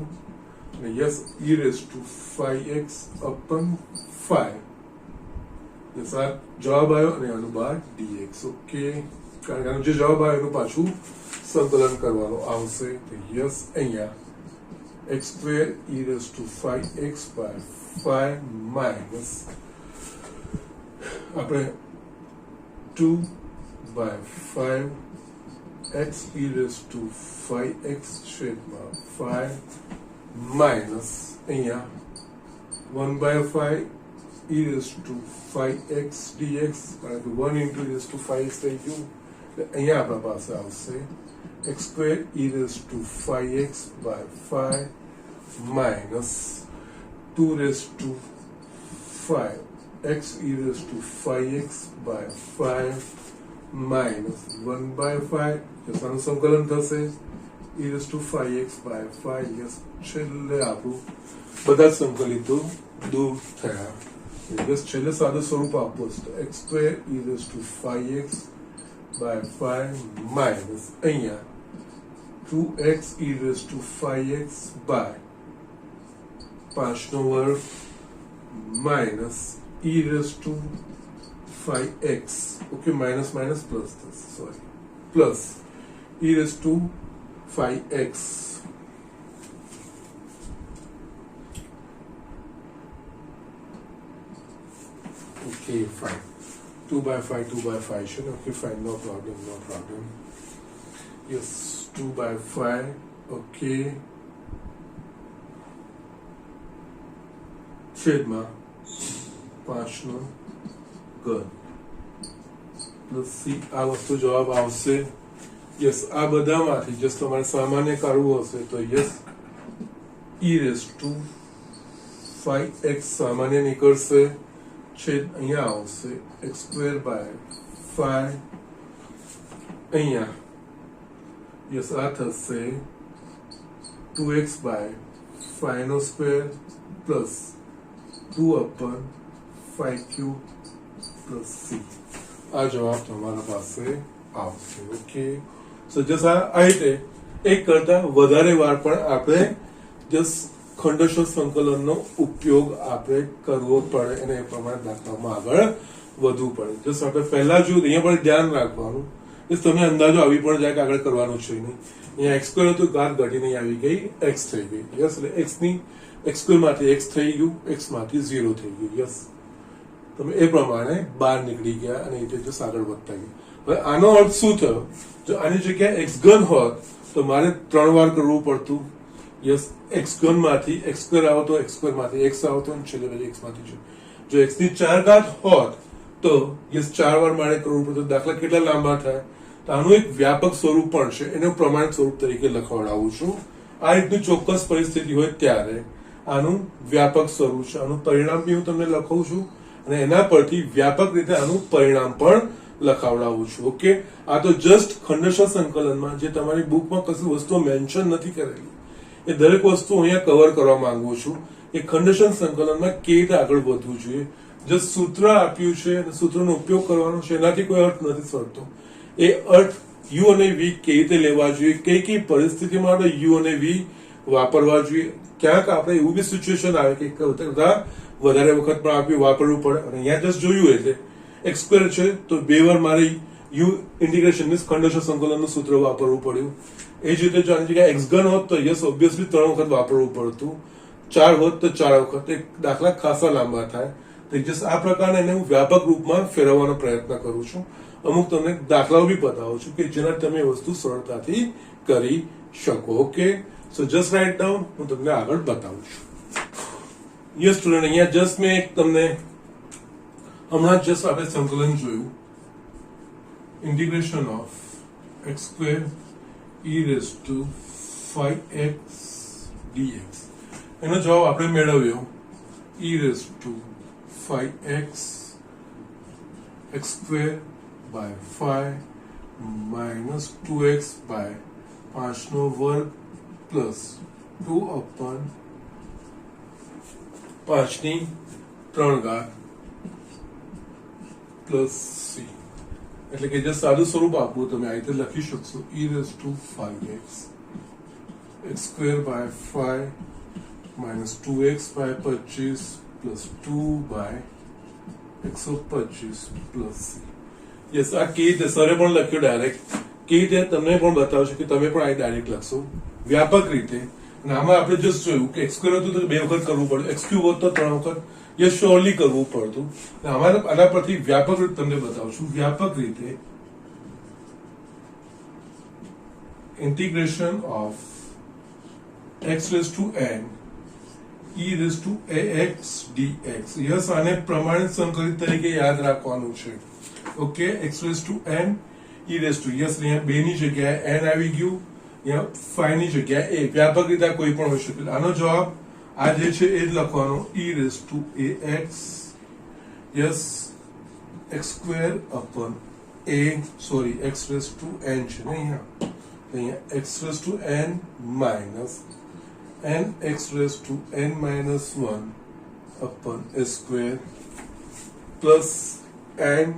અને yes e raised to 5x upon 5 yes આ જવાબ આવ્યો અને આનું બાર dx ઓકે કારણ કે આનો જે જવાબ આવ્યો એનું પાછું સંકલન કરવાનો આવશે તો યસ અહીંયા x square e raised to 5x by 5 minus આપણે 2 by 5 x e raised to 5x છેદમાં 5 minus અહીંયા 1 by 5 e raised to 5x dx કારણ કે 1 into e raised to 5x થઈ ગયું અહીંયા આપણા પાસે આવશે x square e raised to 5x by 5 minus 2 raised to 5 x e raised to 5x by 5 minus 1 by 5 yes આનું સંકલન થશે e raised to 5x by 5 yes છેલ્લે આપણું બધા સંકલિતો દૂર થયા yes છેલ્લે સાદું સ્વરૂપ આપવું છે x square e raised to 5x by 5 minus અહીંયા 2x e raised to 5x by 5 નો વર્ગ minus e raised to 5x okay minus minus plus this sorry plus e raised to 5x okay fine 2 by 5 should okay fine no problem yes 2 by 5 okay છેદમાં 5 નો ઘન પ્લસ સી આ વસ્તુ જવાબ આવશે યસ આ બધામાંથી જસ્ટ તમારે સામાન્ય કાઢવું હશે તો yes e raised to 5x સામાન્ય નીકળશે છેદ અહીંયા આવશે x square by 5 અહીંયા યસ આ થશે 2x by 5 નો square plus 2 upon 5 cube plus c આ જવાબ તમારા પાસે આવશે ઓકે સો જસ્ટ આ રીતે એક કરતા વધારે વાર પણ આપણે જસ્ટ ખંડેશ સંકલનનો ઉપયોગ આપણે કરવો પડે અને એ પ્રમાણે દાખલામાં આગળ વધવું પડે જસ્ટ આપણે પહેલા જો અહીંયા પણ ધ્યાન રાખવાનું કે તમે અંદાજો આવી પણ જાય કે આગળ કરવાનું છે નહીં અહીંયા x સ્ક્વેર હતું ઘાત ઘટીને આવી ગઈ x થઈ ગઈ યસ એટલે x ની x સ્ક્વેર માંથી x થઈ ગયું x માંથી 0 થઈ ગયું યસ તમે એ પ્રમાણે બહાર નીકળી ગયા અને એ રીતે આગળ વધતા ગયા હવે આનો અર્થ શું થયો જો આની જગ્યાએ x ઘન હોત તો મારે 3 વાર કરવું પડતું યસ x ઘન માંથી x સ્ક્વેર આવતો x સ્ક્વેર માંથી x આવતો અને છેલ્લે x માંથી જો x ની 4 ઘાત હોત તો યસ 4 વાર મારે કરવું પડતું દાખલા કેટલા લાંબા થાય તો આનું એક વ્યાપક સ્વરૂપ પણ છે એનું પ્રમાણિત સ્વરૂપ તરીકે લખવાડાવું છું આ રીતની ચોક્કસ પરિસ્થિતિ હોય ત્યારે આનું વ્યાપક સ્વરૂપ છે આનું પરિણામ બી હું તમને લખાવું છું અને એના પરથી વ્યાપક રીતે આનું પરિણામ પણ લખાવડાવું છું ઓકે આ તો જસ્ટ ખંડેશ સંકલનમાં જે તમારી બુકમાં કશું વસ્તુ મેન્શન નથી કરેલી એ દરેક વસ્તુ અહીંયા કવર કરવા માંગુ છું એ ખંડેશ સંકલનમાં કેવી રીતે આગળ વધવું જોઈએ જસ્ટ સૂત્ર આપ્યું છે અને સૂત્રનો ઉપયોગ કરવાનો છે એનાથી કોઈ અર્થ નથી સરતો એ અર્થ યુ અને વી કેવી રીતે લેવા જોઈએ કઈ કઈ પરિસ્થિતિમાં આપણે યુ અને વી વાપરવા જોઈએ ક્યાંક આપણે એવું બી સિચ્યુએશન આવે કે વધારે વખત પણ આપ્યું વાપરવું પડે અને અહીંયા જસ્ટ જોયું એટલે x સ્ક્વેર છે તો 2 વાર મારે યુ ઇન્ટિગ્રેશન મીન્સ ખંડેશ સંકલનનું સૂત્ર વાપરવું પડ્યું એ જ રીતે જો આની જગ્યાએ x ઘન હોત તો યસ ઓબ્વિયસલી 3 વખત વાપરવું પડતું 4 હોત તો 4 વખત એક દાખલા ખાસા લાંબા થાય તો જસ્ટ આ પ્રકારના એને હું વ્યાપક રૂપમાં ફેરવવાનો પ્રયત્ન કરું છું અમુક તમને દાખલાઓ બી બતાવું છું કે જેના તમે વસ્તુ સરળતાથી કરી શકો. Okay, so just write down. હું તમને આગળ બતાવું છું. યસ સ્ટુડન્ટ, અહીંયા જસ્ટ મેં એક તમને હમણાં જસ્ટ આપણે સંકલન જોયું, integration of x square e raise to 5x dx. એનો જવાબ આપણે મેળવ્યો e raise to 5x x square by 5 minus 2x by 5 નો વર્ગ પ્લસ 2 અપન 5 ની 3 ઘાત પ્લસ c. એટલે કે જે સાદું સ્વરૂપ આપવું તમે આ રીતે લખી શકશો, e raise to 5x x square by 5 minus 2x by 25 plus 2 by 125 plus c. Yes, આ કેવી રીતે સરે પણ લખ્યું ડાયરેક્ટ, કેવી રીતે તમને પણ બતાવશે કે તમે પણ આ ડાયરેક્ટ લખશો વ્યાપક રીતે. અને આમાં આપણે જસ્ટ જોયું કે x સ્ક્વેર હતું તો 2 વખત કરવું પડ્યું, x ક્યુબ હોત તો 3 વખત યસ શ્યોરલી કરવું પડતું. અમારે આના પરથી વ્યાપક રીતે તમને બતાવશું. વ્યાપક રીતે integration of x raise to n e raise to ax dx. Yes, આને પ્રમાણિત સંકલિત તરીકે યાદ રાખવાનું છે. Okay, x raise to n e raise to, yes અહીંયા 2 ની જગ્યાએ n આવી ગયું, અહીંયા 5 ની જગ્યાએ a. વ્યાપક રીતે કોઈ પણ હોઈ શકે. આનો જવાબ આ જે છે એ જ લખવાનો, e raise to ax, yes x square upon x raise to n છે ને અહીંયા x raise to n minus n x raise to n minus 1 upon a square plus n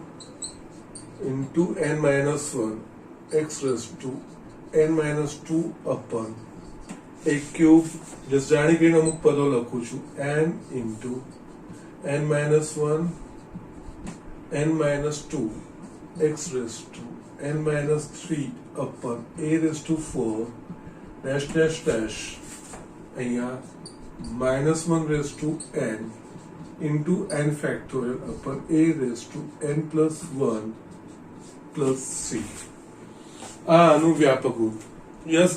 into n minus 1 x raise to n minus 2 upon a cube. Just જાણી કરીને અમુક પદો લખું છું, n into n minus 1 n minus 2 x raise to n minus 3 upon a raise to 4 dash dash dash અહીંયા -1 raise to n into n factorial upon a raised to n plus 1 plus c. આનું વ્યાપક રૂપ. યસ,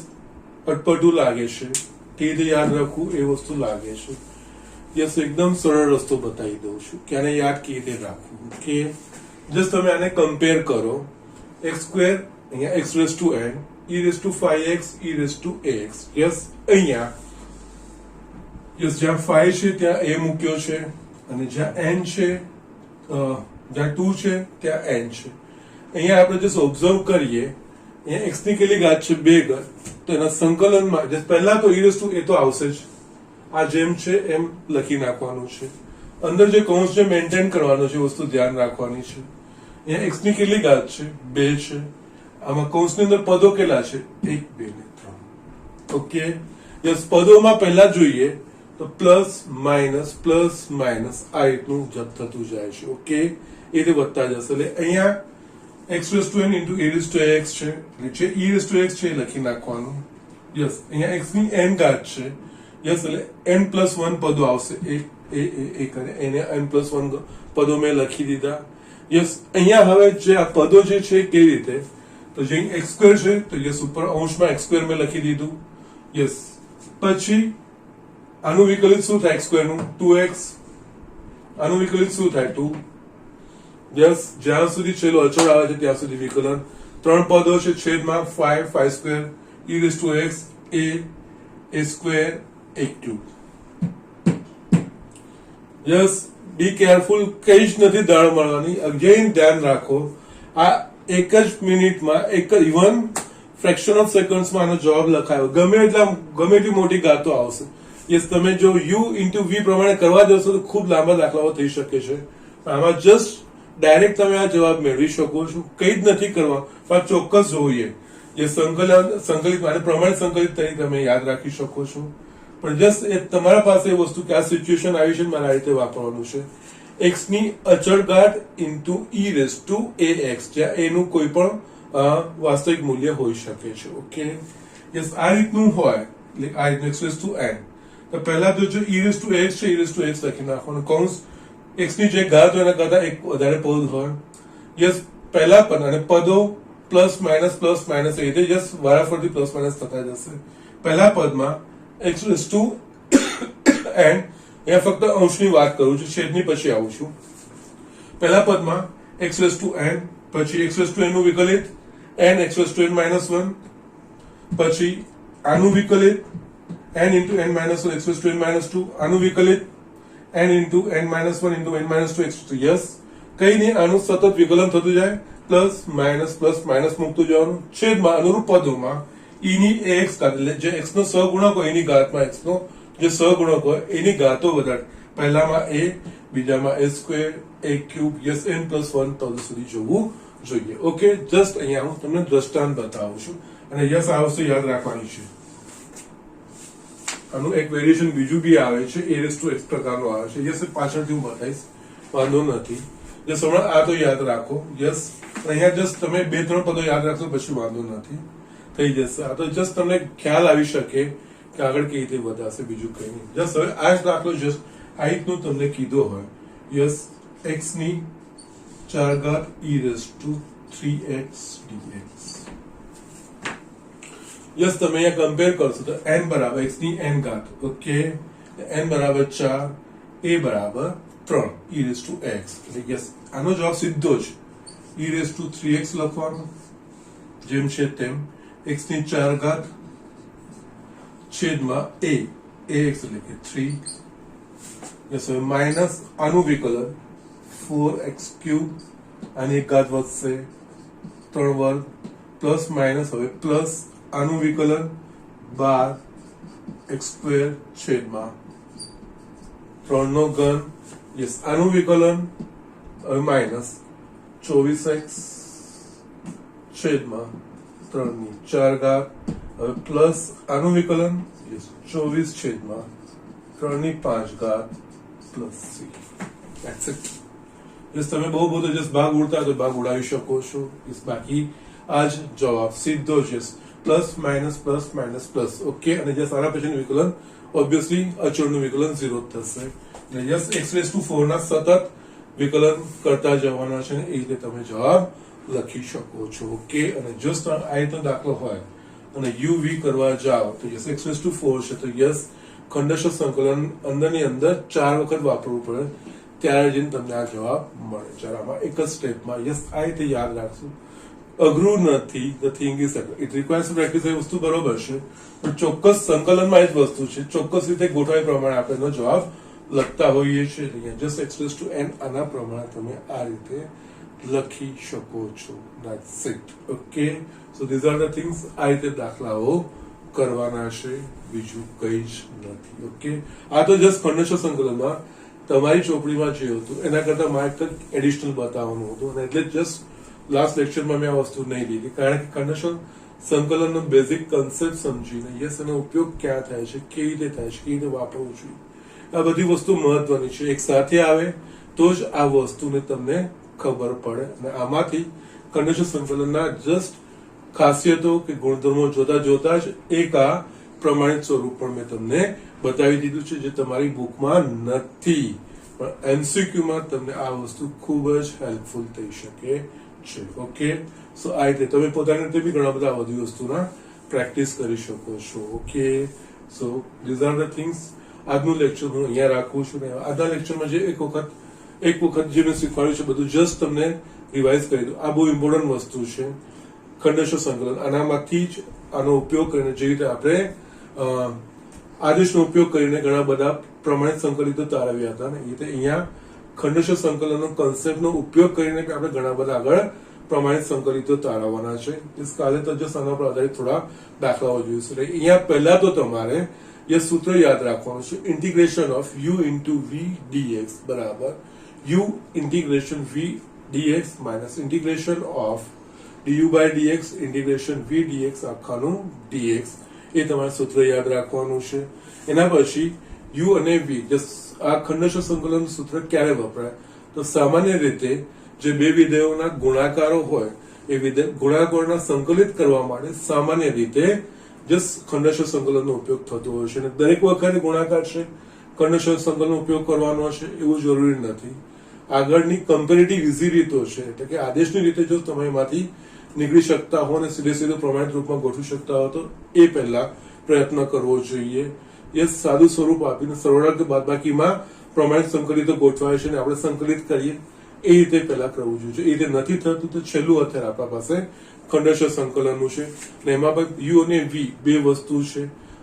અટપટું લાગે છે, કે રીતે યાદ રાખવું એ વસ્તુ લાગે છે. યસ, એકદમ સરળ રસ્તો બતાવી દઉં છું કે આને યાદ કેવી રીતે રાખવું. કે જસ્ટ તમે આને કમ્પેર કરો, x સ્ક્વેર અહીંયા x raise to n e raise to 5x e raise to ax. Yes, અહીંયા યસ જ્યાં 5 છે ત્યાં a મૂક્યો છે, અને જ્યાં n છે જ્યાં 2 છે ત્યાં n છે. અહીંયા આપણે જસ્ટ ઓબ્ઝર્વ કરીએ, અહીંયા x ની કેટલી ઘાત છે 2 ઘાત, તો એના સંકલનમાં જે પહેલા તો e રેઝ ટુ એ તો આવશે જ, આ જેમ છે એમ લખી નાખવાનું છે. અંદર જે કૌંસ છે મેન્ટેન કરવાનો છે, વસ્તુ ધ્યાન રાખવાની છે. અહીંયા x ની કેટલી ઘાત છે 2 છે, આમાં કૌંસની અંદર પદો કેટલા છે 1 2 ને 3. ઓકે, યસ, પદોમાં પહેલા જોઈએ તો પ્લસ માઇનસ આ રીતનું જપ થતું જાય છે. ઓકે, એ રીતે વધતા જશે. એટલે અહીંયા x raise to n into a raise to x છે, એટલે જે e રેઝ ટુ x છે એ લખી નાખવાનું. યસ, અહીંયા x ની n ઘાત છે. યસ, એટલે n પ્લસ 1 પદો આવશે, એક અને એને n પ્લસ 1 પદો મેં લખી દીધા. યસ, અહીંયા હવે જે આ પદો જે છે કેવી રીતે, તો જે x સ્ક્વેર છે તો યસ ઉપર અંશમાં x સ્ક્વેર મેં લખી દીધું. યસ, પછી આનું વિકલિત શું થાય x સ્ક્વેર નું 2x, આનું વિકલિત શું થાય 2. યસ, જ્યાં સુધી છેલ્લો અચળ આવે છે ત્યાં સુધી વિકલન. 3 પદો છે છેદમાં 5 square e raise to x a square a cube. Yes, be careful, કઈ જ નથી દાળ મળવાની. અગેન ધ્યાન રાખો, આ એક જ મિનિટમાં ઇવન ફ્રેક્શન ઓફ સેકન્ડ્સમાં આનો જવાબ લખાયો, ગમે એટલી મોટી ગાતો આવશે. યસ, તમે જો u ઇન્ટુ v પ્રમાણે કરવા જશો તો ખૂબ લાંબા દાખલાઓ થઈ શકે છે. આમાં જસ્ટ ડાયરેક્ટ તમે આ જવાબ મેળવી શકો છો, કઈ જ નથી કરવા, પણ ચોક્કસ જોઈએ. જે સંકલિત અને પ્રમાણિત સંકલિત તરીકે તમે યાદ રાખી શકો છો. પણ જસ્ટ એ તમારા પાસે એ વસ્તુ કે આ સિચ્યુએશન આવી છે, મારે આ રીતે વાપરવાનું છે. x ની અચળ ઘાત into e raise to ax, જ્યાં a નું કોઈ પણ વાસ્તવિક મૂલ્ય હોઈ શકે છે. ઓકે, યસ, આ રીતનું હોય, એટલે આ રીતનું x રેઝ ટુ n. તો પહેલા તો જો e રેઝ ટુ x છે, e રેઝ ટુ x લખી નાખવાનું. કૌંસ x ની જે ઘાત હોય એના કરતા એક વધારે પદ હોય. યસ, પહેલા પદ અને પદો પ્લસ માઇનસ એ રીતે જસ્ટ વારાફરતી પ્લસ માઇનસ થતા જશે. પહેલા પદમાં x2 n અહીંયા ફક્ત અંશની વાત કરું છું, છેદની પછી આવું છું. પહેલા પદમાં x2n, પછી x2n નું વિકલિત n x2n -1, પછી આનું વિકલિત n into n minus 1 x2n -2, આનું વિકલિત n into n -1 into n -2 x2. Yes, કઈ નહીં, આનું સતત વિકલન થતું જાય, પ્લસ માઇનસ મૂકતું જવાનું, છેદમાં અનુરૂપ પદોમાં e ની ax ઘાત, એટલે જે x નો સહગુણક હોય એની ઘાતમાં x નો જે સહગુણક હોય એની ઘાતો વધારે, પહેલામાં a, બીજામાં a square, a cube, yes n + 1 પદ સુધી જવું જોઈએ. ઓકે, જસ્ટ અહીંયા હું તમને દ્રષ્ટાંત બતાવું છું અને યસ આ વસ્તુ યાદ રાખવાની છે. આનું એક વેરિએશન બીજું બી આવે છે, a⁻x પ્રકારનો આવે છે. યસ, પાછળથી હું બતાવીશ, વાંધો નથી. જસ્ટ હમણાં આ તો યાદ રાખો. યસ, અહીંયા જસ્ટ તમે 2-3 પદો યાદ રાખશો પછી વાંધો નથી, થઈ જશે. આ તો જસ્ટ તમને ખ્યાલ આવી શકે કે આગળ કેવી રીતે વધાશે, બીજું કઈ નહીં. જસ્ટ હવે આ જ દાખલો જસ્ટ આ રીતનું તમને કીધો હોય, યસ, x ની 4 ઘાત e⁻3x dx. યસ, તમે અહીંયા કમ્પેર કરશો તો n બરાબર x ની n ઘાત, ઓકે, n બરાબર 4, a બરાબર 3 e⁻x. યસ, આનો જવાબ સીધો જ e⁻3x લખવાનો, જેમ છે તેમ x ની 4 ઘાત છેદમાં a, ax એટલે કે 3. યસ, હવે માઇનસ આનું વિકલન 4x3, આની એક ઘાત વધશે 3 વર્ગ, પ્લસ માઇનસ હવે પ્લસ આનું વિકલન 12x² છેદમાં 3 નો ઘન. યસ, આનું વિકલન હવે માઇનસ 24x છેદમાં 3 ની 4 ઘાત, હવે પ્લસ આનું વિકલન, યસ, 24 છેદમાં 3 ની 5 ઘાત plus c. That's it. Yes, તમે બહુ બધો જસ્ટ ભાગ ઉડતા તો ભાગ ઉડાવી શકો છો. યસ, બાકી આ જ જવાબ સીધો જ પ્લસ માઇનસ. ઓકે, અને જસ્ટ આના પછીનું વિકલન ઓબ્વિયસલી અચળનું વિકલન 0 થશે. યસ, x⁴ ના સતત વિકલન કરતા જવાના છે, એ રીતે તમે જવાબ લખી શકો છો. ઓકે, અને જસ્ટ આ રીતનો દાખલો હોય અને uv કરવા જાઓ તો યસ x⁴ છે તો યસ ખંડશ સંકલન અંદરની અંદર 4 વખત વાપરવું પડે, ત્યારે જઈને તમને આ જવાબ મળે. ચાલામાં એક જ સ્ટેપમાં. યસ, આ રીતે યાદ રાખશું, અઘરું નથી. The thing is it requires practice. એ વસ્તુ બરોબર છે, પણ ચોક્કસ સંકલનમાં એ જ વસ્તુ છે, ચોક્કસ રીતે ગોઠવાય પ્રમાણે આપણે એનો જવાબ લખતા હોઈએ છીએ. જસ્ટ x⁴n આના પ્રમાણે તમે આ રીતે લખી શકો છો. That's it. Okay, so these are the things. આ રીતે દાખલાઓ કરવાના છે, બીજું કઈ જ નથી. ઓકે, આ તો જસ્ટ ખંડશ સંકલનમાં તમારી ચોપડીમાં જે હતું એના કરતા મારે કંઈક એડિશનલ બતાવવાનું હતું, અને એટલે જસ્ટ લાસ્ટ લેક્ચરમાં મેં આ વસ્તુ નહીં લીધી, કારણ કે ખંડશ સંકલનનો બેઝિક કન્સેપ્ટ સમજીને યસ એનો ઉપયોગ ક્યાં થાય છે, કેવી રીતે થાય છે, કેવી રીતે વાપરવું જોઈએ, આ બધી વસ્તુ મહત્વની છે. એક સાથે આવે તો જ આ વસ્તુને તમને ખબર પડે. અને આમાંથી ખંડશ સંકલનના જસ્ટ ખાસિયતો કે ગુણધર્મો જોતા જ એક આ પ્રમાણિત સ્વરૂપ પણ મેં તમને બતાવી દીધું છે, જે તમારી બુકમાં નથી, પણ એમસીક્યુમાં તમને આ વસ્તુ ખૂબ જ હેલ્પફુલ થઈ શકે છે. ઓકે, સો આ રીતે તમે પોતાની રીતે બી ઘણા બધા બધી વસ્તુના પ્રેક્ટિસ કરી શકો છો. Okay, so these are the things. આજનું લેક્ચર હું અહીંયા રાખું છું. ને આજના લેક્ચરમાં જે એક વખત જે મેં શીખવાડ્યું છે બધું જસ્ટ તમને રિવાઇઝ કરી દઉં. આ બહુ ઇમ્પોર્ટન્ટ વસ્તુ છે, ખંડશ સંકલન. આનામાંથી જ આનો ઉપયોગ કરીને જે રીતે આપણે આદેશનો ઉપયોગ કરીને ઘણા બધા પ્રમાણિત સંકલિતો તારવ્યા હતા, ને એ રીતે અહીંયા ખંડશ સંકલનનો કન્સેપ્ટનો ઉપયોગ કરીને આપણે ઘણા બધા આગળ પ્રમાણિત સંકલિતો તારવવાના છે. કાલે તો જસ્ટ આના પર આધારિત થોડા દાખલાઓ જોઈશું. અહીંયા પહેલા તો તમારે એ સૂત્ર યાદ રાખવાનું છે, integration of u into v dx બરાબર u integration v dx minus integration of du by dx integration v dx આખાનું dx. એ તમારે સૂત્ર યાદ રાખવાનું છે. એના પછી u અને v, આ ખંડશ સંકલન સૂત્ર ક્યારે વપરાય તો સામાન્ય રીતે જે બે વિધેયોના ગુણાકારો હોય એ ગુણાકારોના સંકલિત કરવા માટે સામાન્ય રીતે ખંડશ સંકલનનો ઉપયોગ થતો હોય છે. અને દરેક વખતે ગુણાકાર છે ખંડશ સંકલનનો ઉપયોગ કરવાનો છે એવું જરૂરી નથી. આગળની કમ્પેરેટિવ ઇઝી રીતો છે, એટલે કે આદેશની રીતે જો તમે એમાંથી નીકળી શકતા હો અને સીધે પ્રમાણિત રૂપમાં ગોઠવી શકતા હો તો એ પહેલા પ્રયત્ન કરવો જોઈએ. યસ, સાદું સ્વરૂપ આપીને સરવાળા કે બાદબાકીમાં પ્રમાણિત સંકલિતો ગોઠવાય છે અને આપણે સંકલિત કરીએ એ રીતે પહેલા કરવું જોઈએ. એ રીતે નથી થતું તો છેલ્લું અત્યારે આપણા પાસે ખંડેશ સંકલનનું છે અને એમાં પણ યુ અને વી બે વસ્તુ છે.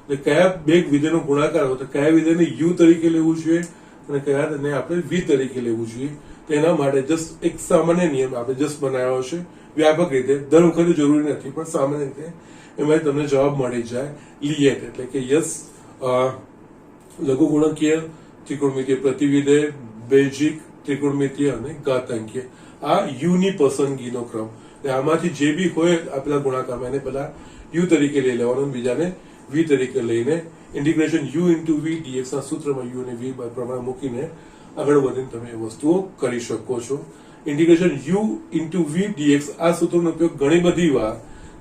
એટલે કયા બે વિધેયનો ગુણાકાર હોય તો કયા વિધેયને યુ તરીકે લેવું જોઈએ અને કયાને આપણે વી તરીકે લેવું જોઈએ. તેના માટે જસ્ટ એક સામાન્ય નિયમ આપણે જસ્ટ બનાવ્યો છે વ્યાપક રીતે. દર વખતે જરૂરી નથી પણ સામાન્ય રીતે એમાં તમને જવાબ મળી જાય. લિયેટ એટલે કે યસ, લઘુગુણકીય, ત્રિકોણમિતીય પ્રતિવિધેય, બેઝિક, ત્રિકોણમિતીય અને ઘાતાંકીય, આ યુ ની પસંદગીનો ક્રમ. આમાંથી જે બી હોય આપેલા ગુણાકારમાં એને પેલા યુ તરીકે લઈ લેવાનું, બીજાને વી તરીકે લઈને integration u into v dx ના સૂત્રમાં યુ અને વી પ્રમાણે મૂકીને આગળ વધીને તમે એ વસ્તુઓ કરી શકો છો. Integration u into v dx આ સૂત્રનો ઉપયોગ ઘણી બધી વાર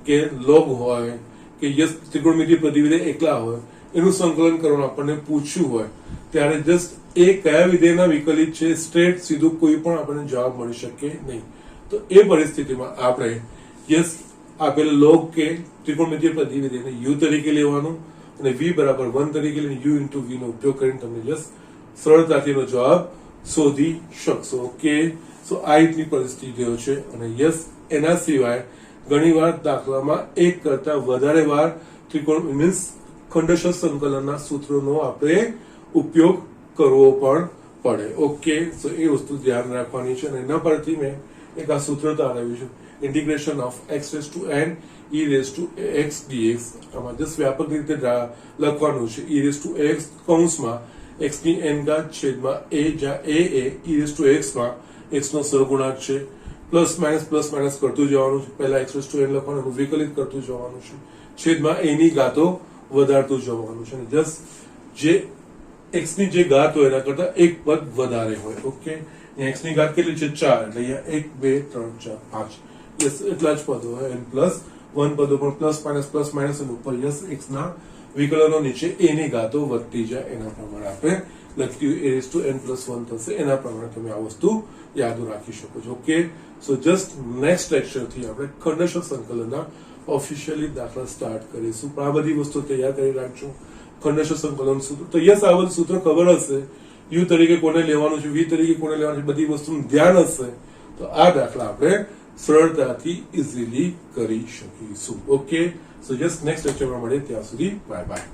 કે લોગ હોય કે યસ ત્રિકોણમિતીય પ્રતિવિધેય એકલા હોય એનું સંકલન કરવાનું આપણને પૂછ્યું હોય ત્યારે જસ્ટ એ કયા વિધેયના વિકલિત છે સ્ટ્રેટ સીધું કોઈ પણ આપણને જવાબ મળી શકે નહીં. તો એ પરિસ્થિતિમાં આપણે યસ આપેલ લોગ કે ત્રિકોણમિતીય પ્રતિવિધેયને યુ તરીકે લેવાનું અને વી બરાબર 1 તરીકે લઈને યુ ઇન્ટુ વી નો ઉપયોગ કરીને તમને યસ સરળતાથી એનો જવાબ શોધી શકશો. ઓકે, સો આ રીતની પરિસ્થિતિઓ છે. અને યસ એના સિવાય ઘણીવાર દાખલામાં એક કરતા વધારે વાર ત્રિકોણ મીન્સ ખંડેશ સંકલનના સૂત્રોનો આપણે ઉપયોગ કરવો પણ પડે. ઓકે, સો એ વસ્તુ ધ્યાન રાખવાની છે અને એના પરથી મેં એક આ સૂત્ર તારવ્યું છે, integration of x raise to n e raise to x dx. આમાં જસ્ટ વ્યાપક રીતે લખવાનું છે e રેઝ ટુ x કૌંસમાં x ની n ઘાત છેદમાં a, જ્યાં a એ e રેઝ ટુ x માં x નો સહગુણાંક છે. પ્લસ માઇનસ કરતું જવાનું છે. પહેલા x રેઝ ટુ n લખવાનું, વિકલિત કરતું જવાનું છે, છેદમાં a ની ઘાતો વધારતું જવાનું છે. જસ્ટ જે x ની જે ઘાત હોય એના કરતા એક પદ વધારે હોય. ઓકે, x ની ઘાત કેટલી છે 4 એટલે અહીંયા 1 2 3 4 5 યસ એટલા જ પદો હોય. n પ્લસ 1 પદો પણ પ્લસ માઇનસ અને ઉપર યસ x ના વિકલનો નીચે a ની ઘાતો વધતી જાય એના પ્રમાણે આપણે લખ્યું a raise to n plus 1 થશે. એના પ્રમાણે તમે આ વસ્તુ યાદ રાખી શકો છો. Okay, so just next lecture થી આપણે ખંડેશ સંકલનના ઓફિશિયલી દાખલા સ્ટાર્ટ કરીશું. પણ આ બધી વસ્તુ તૈયાર કરી રાખજો. ખંડેશ સંકલન સૂત્ર તો યસ આ બધું સૂત્ર ખબર હશે, યુ તરીકે કોને લેવાનું છે, વી તરીકે કોને લેવાનું છે, બધી વસ્તુનું ધ્યાન હશે તો આ દાખલા આપણે સરળતાથી ઇઝીલી કરી શકીશું. ઓકે, સો જસ્ટ નેક્સ્ટ લેક્ચરમાં મળીએ, ત્યાં સુધી બાય બાય.